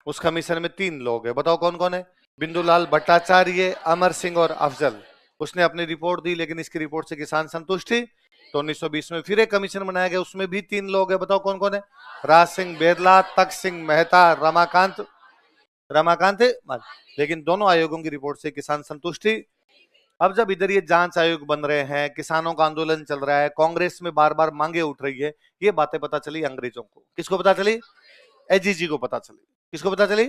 उस कमीशन में 3 लोग हैं, बताओ कौन कौन है? बिंदुलाल भट्टाचार्य, अमर सिंह और अफजल। उसने अपनी रिपोर्ट दी, लेकिन इसकी रिपोर्ट से किसान संतुष्ट थी। तो 1920 में फिर एक कमीशन बनाया गया, उसमें भी 3 लोग हैं, बताओ कौन कौन है? राज सिंह बेरला, तक सिंह मेहता, रमाकांत लेकिन दोनों आयोगों की रिपोर्ट से किसान संतुष्ट थी। अब जब इधर ये जांच आयोग बन रहे हैं, किसानों का आंदोलन चल रहा है, कांग्रेस में बार बार मांगे उठ रही है, ये बातें पता चली अंग्रेजों को। किसको पता चली? एजीजी को पता चली। किसको पता चली?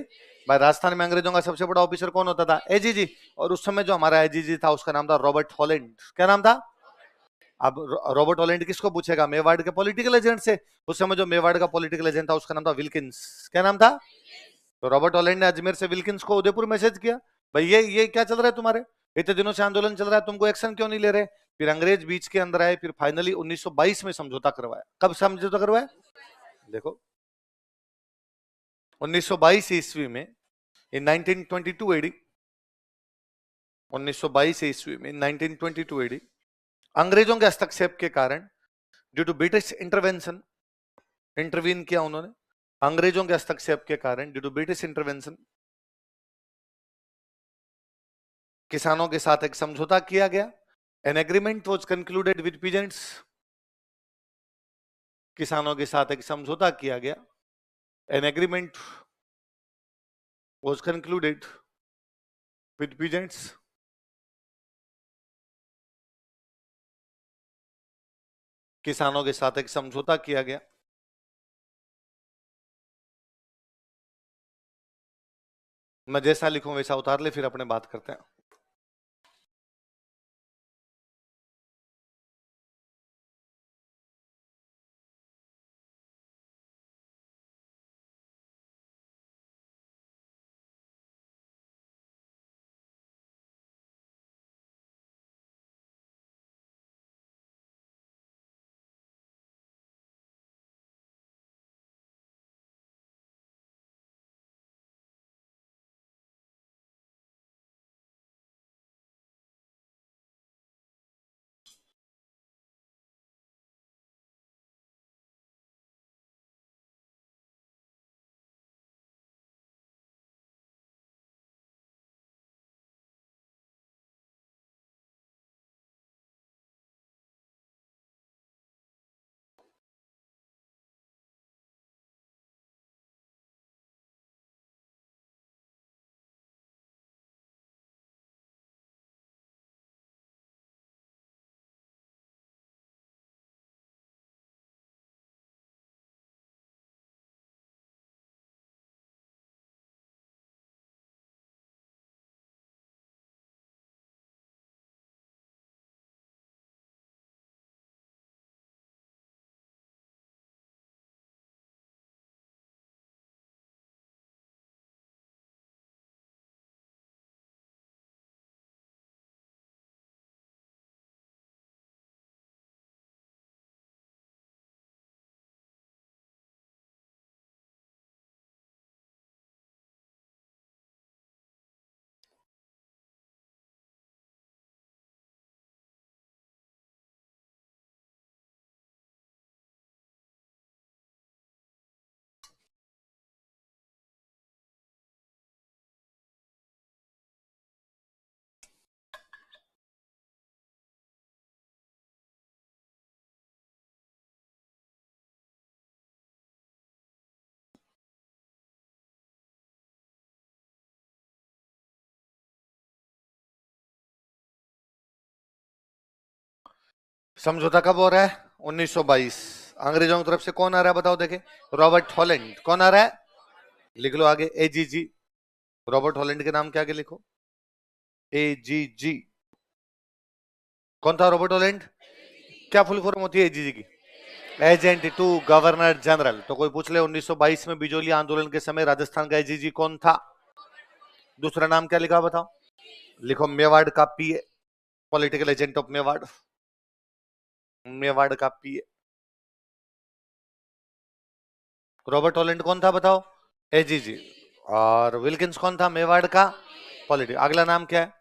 भाई राजस्थान में अंग्रेजों का सबसे बड़ा ऑफिसर कौन होता था? एजीजी। और उस समय जो हमारा एजीजी था उसका नाम था रॉबर्ट हॉलैंड। क्या नाम था? अब रॉबर्ट हॉलैंड किसको पूछेगा? मेवाड़ के पॉलिटिकल एजेंट से। उस समय जो मेवाड़ का पॉलिटिकल एजेंट था उसका नाम था विल्किंस। क्या नाम था? तो रॉबर्ट हॉलैंड ने अजमेर से विल्किंस को उदयपुर मैसेज किया। भाई ये क्या चल रहा है तुम्हारे, इतने दिनों से आंदोलन चल रहा है, तुमको एक्शन क्यों नहीं ले रहे? फिर अंग्रेज बीच के अंदर आए, फिर फाइनली 1922 में समझौता करवाया। कब समझौता करवाया? देखो 1922 ईस्वी में, इन 1922 एडी, 1922 ईस्वी में 1922 एडी, अंग्रेजों के हस्तक्षेप के कारण, due to British intervention, intervene किया उन्होंने, अंग्रेजों के हस्तक्षेप के कारण, ड्यू टू ब्रिटिश इंटरवेंशन, किसानों के साथ एक समझौता किया गया। An agreement was concluded with peasants, किसानों के साथ एक समझौता किया गया। An agreement was concluded with peasants, किसानों के साथ एक समझौता किया गया। मैं जैसा लिखूं वैसा उतार ले, फिर अपने बात करते हैं। समझौता कब हो रहा है? 1922। अंग्रेजों की तरफ से कौन आ रहा है बताओ देखे? Robert Holland. कौन आ रहा है? लिख लो आगे, एजीजी। रॉबर्ट हॉलैंड के नाम के आगे लिखो एजीजी। कौन था रॉबर्ट हॉलैंड? क्या फुल फॉर्म होती है एजीजी की? Agent to governor general. तो कोई पूछ ले 1922 में बिजोली आंदोलन के समय राजस्थान का एजीजी कौन था? दूसरा नाम क्या लिखा बताओ? लिखो मेवाड़ का PA, political agent of Mewar, Mewar का पीए। रॉबर्ट हॉलैंड कौन था बताओ? एजीजी। और विल्किंस कौन था? मेवाड़ का पॉलिटिकल। अगला नाम क्या है?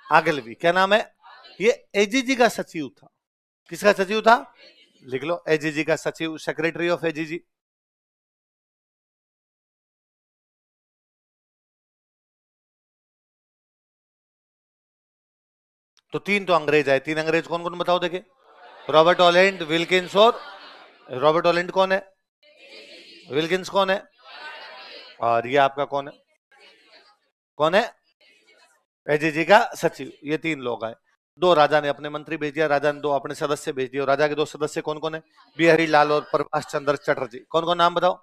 आगलवी। क्या नाम है? ये एजीजी का सचिव था। किसका सचिव था? लिख लो एजीजी का सचिव, सेक्रेटरी ऑफ एजीजी। तो तीन तो अंग्रेज आए। तीन अंग्रेज कौन कौन बताओ देखे? रॉबर्ट हॉलैंड, विल्किंस और रॉबर्ट हॉलैंड कौन है? विल्किंस कौन है? और ये आपका कौन है? कौन है? एजीजी का सचिव। ये तीन लोग आए। दो राजा ने अपने मंत्री भेज दिया, राजा ने दो अपने सदस्य भेज दिए। और राजा के दो सदस्य कौन कौन है? बिहारी लाल और प्रभाष चंद्र चटर्जी। कौन कौन नाम बताओ?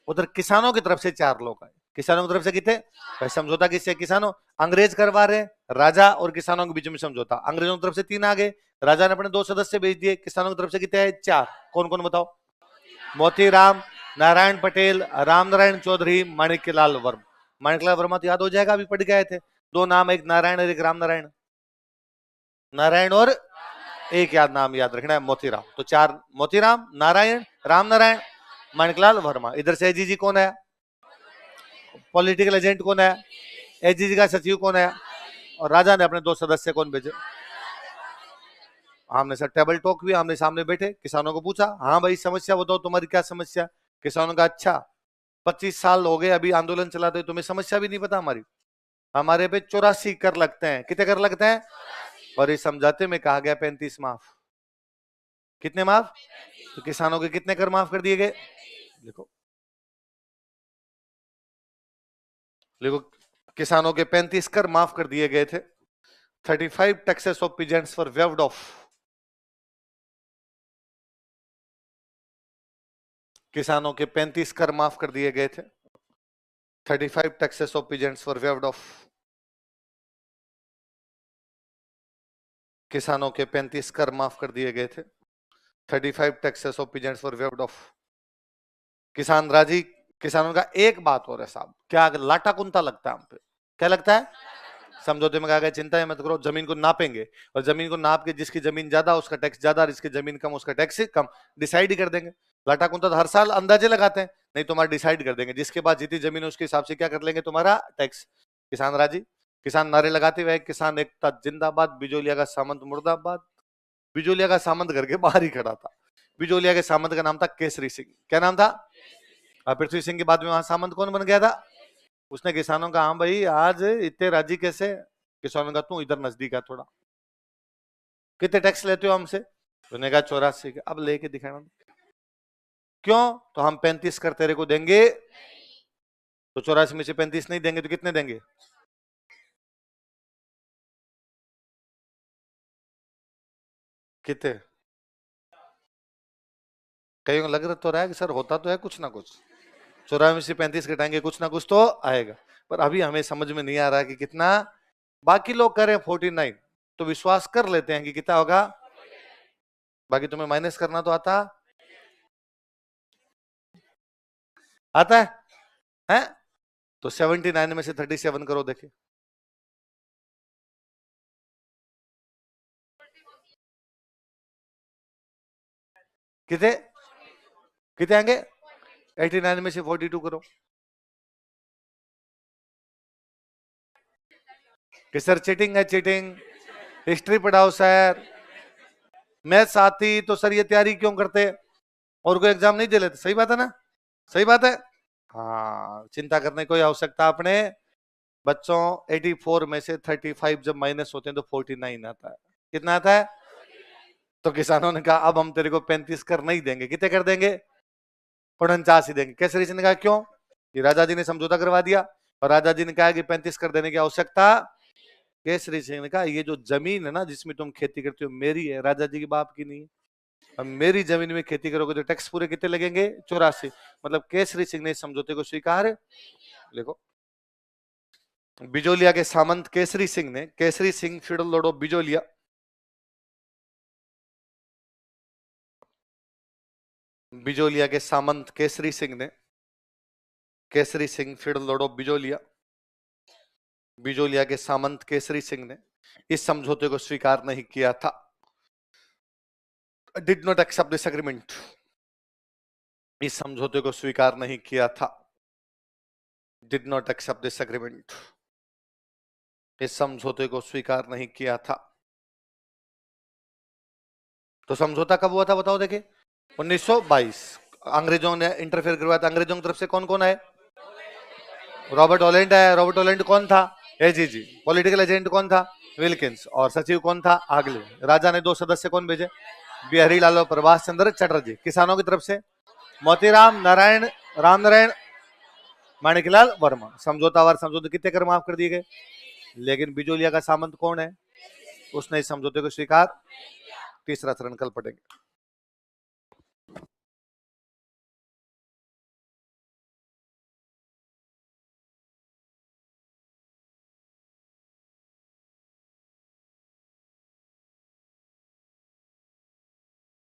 उधर किसानों की तरफ से चार लोग आए। किसानों की तरफ से कितने? भाई समझौता किससे? किसानों। अंग्रेज करवा रहे, राजा और किसानों के बीच में समझौता। अंग्रेजों की तरफ से तीन आ गए, राजा ने अपने दो सदस्य भेज दिए। किसानों की तरफ से कितने आए? चार। कौन कौन बताओ? मोतीराम, नारायण पटेल, रामनारायण चौधरी, माणिक्यलाल वर्मा। माणिकलाल वर्मा तो याद हो जाएगा, अभी पढ़ गए थे। दो नाम, एक नारायण और एक राम नारायण। नारायण और एक याद नाम याद रखना है, मोतीराम। तो चार, मोतीराम, नारायण, राम नारायण, माणिकलाल वर्मा। इधर से एजीजी कौन है? पॉलिटिकल एजेंट कौन है? एजीजी का सचिव कौन है? और राजा ने अपने 2 सदस्य कौन भेजे? हमने सर टेबल टॉक भी, आमने सामने बैठे, किसानों को पूछा, हाँ भाई समस्या बताओ, तुम्हारी क्या समस्या? किसानों का अच्छा 25 साल हो गए अभी आंदोलन चलाते, तुम्हें समस्या भी नहीं पता हमारी। हमारे पे 84 कर लगते हैं। कितने कर लगते हैं? और इस समझाते में कहा गया 35 माफ। कितने माफ? तो किसानों के कितने कर माफ कर दिए गए? देखो देखो, किसानों के 35 कर माफ कर दिए गए थे। 35 taxes of peasants for waived of. किसानों के 35 कर माफ कर दिए गए थे। 35 taxes of peasants for waived of. किसानों के 35 कर माफ कर दिए गए थे। 35 taxes of peasants for waived of. किसान राजी। किसानों का एक बात और है साहब, क्या लाटा कुंता लगता है हम पे? क्या लगता है? समझौते में कहा गया चिंता मत करो, जमीन को नापेंगे और जमीन को नाप के जिसकी जमीन ज्यादा उसका टैक्स ज्यादा और जिसकी जमीन कम उसका टैक्स कम, डिसाइड ही कर देंगे। लाटा कुंता तो हर साल अंदाजे लगाते हैं, नहीं तुम्हारा डिसाइड कर देंगे, जिसके पास जितनी जमीन है उसके हिसाब से क्या कर लेंगे तुम्हारा टैक्स। किसान राजी। किसान नारे लगाते हुए, किसान एकता जिंदाबाद, बिजोलिया का सामंत मुर्दाबाद। बिजोलिया का सामंत करके बाहर ही खड़ा था। बिजोलिया के सामंत का नाम था केसरी सिंह। क्या नाम था? पृथ्वी सिंह के बाद में वहां सामंत कौन बन गया था? उसने किसानों का, हाँ भाई आज इतने राजी कैसे? किसानों का, तू इधर नजदीक है थोड़ा, कितने टैक्स लेते हो हमसे? उसने कहा 84। अब लेके दिखाना। क्यों? तो हम 35 कर तेरे को देंगे। तो 84 में से 35 नहीं देंगे तो कितने देंगे? कितने? कहीं लग रहा तो रहा है कि सर होता तो है कुछ ना कुछ, 84 से 35 घटाएंगे कुछ ना कुछ तो आएगा, पर अभी हमें समझ में नहीं आ रहा कि कितना। बाकी लोग करें 49 तो विश्वास कर लेते हैं कि कितना होगा। बाकी तुम्हें माइनस करना तो आता आता है? तो 79 में से 37 करो, देखे कितने कितने आएंगे? 89 में से 42 करो कि सर चीटिंग है, चीटिंग। हिस्ट्री पढ़ाओ सर, मैथ्स आती तो सर ये तैयारी क्यों करते और कोई एग्जाम नहीं दे लेते? सही बात है ना? सही बात है। हाँ, चिंता करने की कोई आवश्यकता अपने बच्चों। 84 में से 35 जब माइनस होते हैं तो 49 आता है। कितना आता है? तो किसानों ने कहा अब हम तेरे को 35 कर नहीं देंगे, कितने कर देंगे? 49 ही देंगे। केसरी सिंह ने कहा क्यों? कि राजा जी ने समझौता करवा दिया और राजा जी ने कहा कि 35 कर देने की आवश्यकता। केसरी सिंह ने कहा ये जो जमीन है ना जिसमें तुम खेती करते हो मेरी है, राजा जी के बाप की नहीं है। अब मेरी जमीन में खेती करोगे तो टैक्स पूरे कितने लगेंगे? 84। मतलब केसरी सिंह ने इस समझौते को स्वीकार। देखो, बिजोलिया के सामंत केसरी सिंह ने, Kesari Singh feudal Lord of Bijolia, Bijolia के सामंत केसरी सिंह ने, Kesari Singh feudal Lord of Bijolia, Bijolia के सामंत केसरी सिंह ने इस समझौते को स्वीकार नहीं किया था। Did not accept this agreement. इस समझौते को स्वीकार नहीं किया था। Did not accept this agreement. इस समझौते को स्वीकार नहीं किया था। तो समझौता कब हुआ था बताओ? देखे 1922। अंग्रेजों ने इंटरफेयर करवाया था। अंग्रेजों की तरफ से कौन कौन आए? रॉबर्ट हॉलैंड आया। रॉबर्ट हॉलैंड कौन था? एजीजी। पॉलिटिकल एजेंट कौन था? विल्किंस। और सचिव कौन था? आगले। राजा ने 2 सदस्य कौन भेजे? बिहारी लाल और प्रभाष चंद्र चटर्जी। किसानों की तरफ से मोतीराम, नारायण, राम नारायण, माणिकलाल वर्मा। समझौतावार समझौते कितने कर माफ कर दिए गए? लेकिन बिजोलिया का सामंत कौन है? उसने इस समझौते को स्वीकार। तीसरा चरण कल पढ़ेंगे।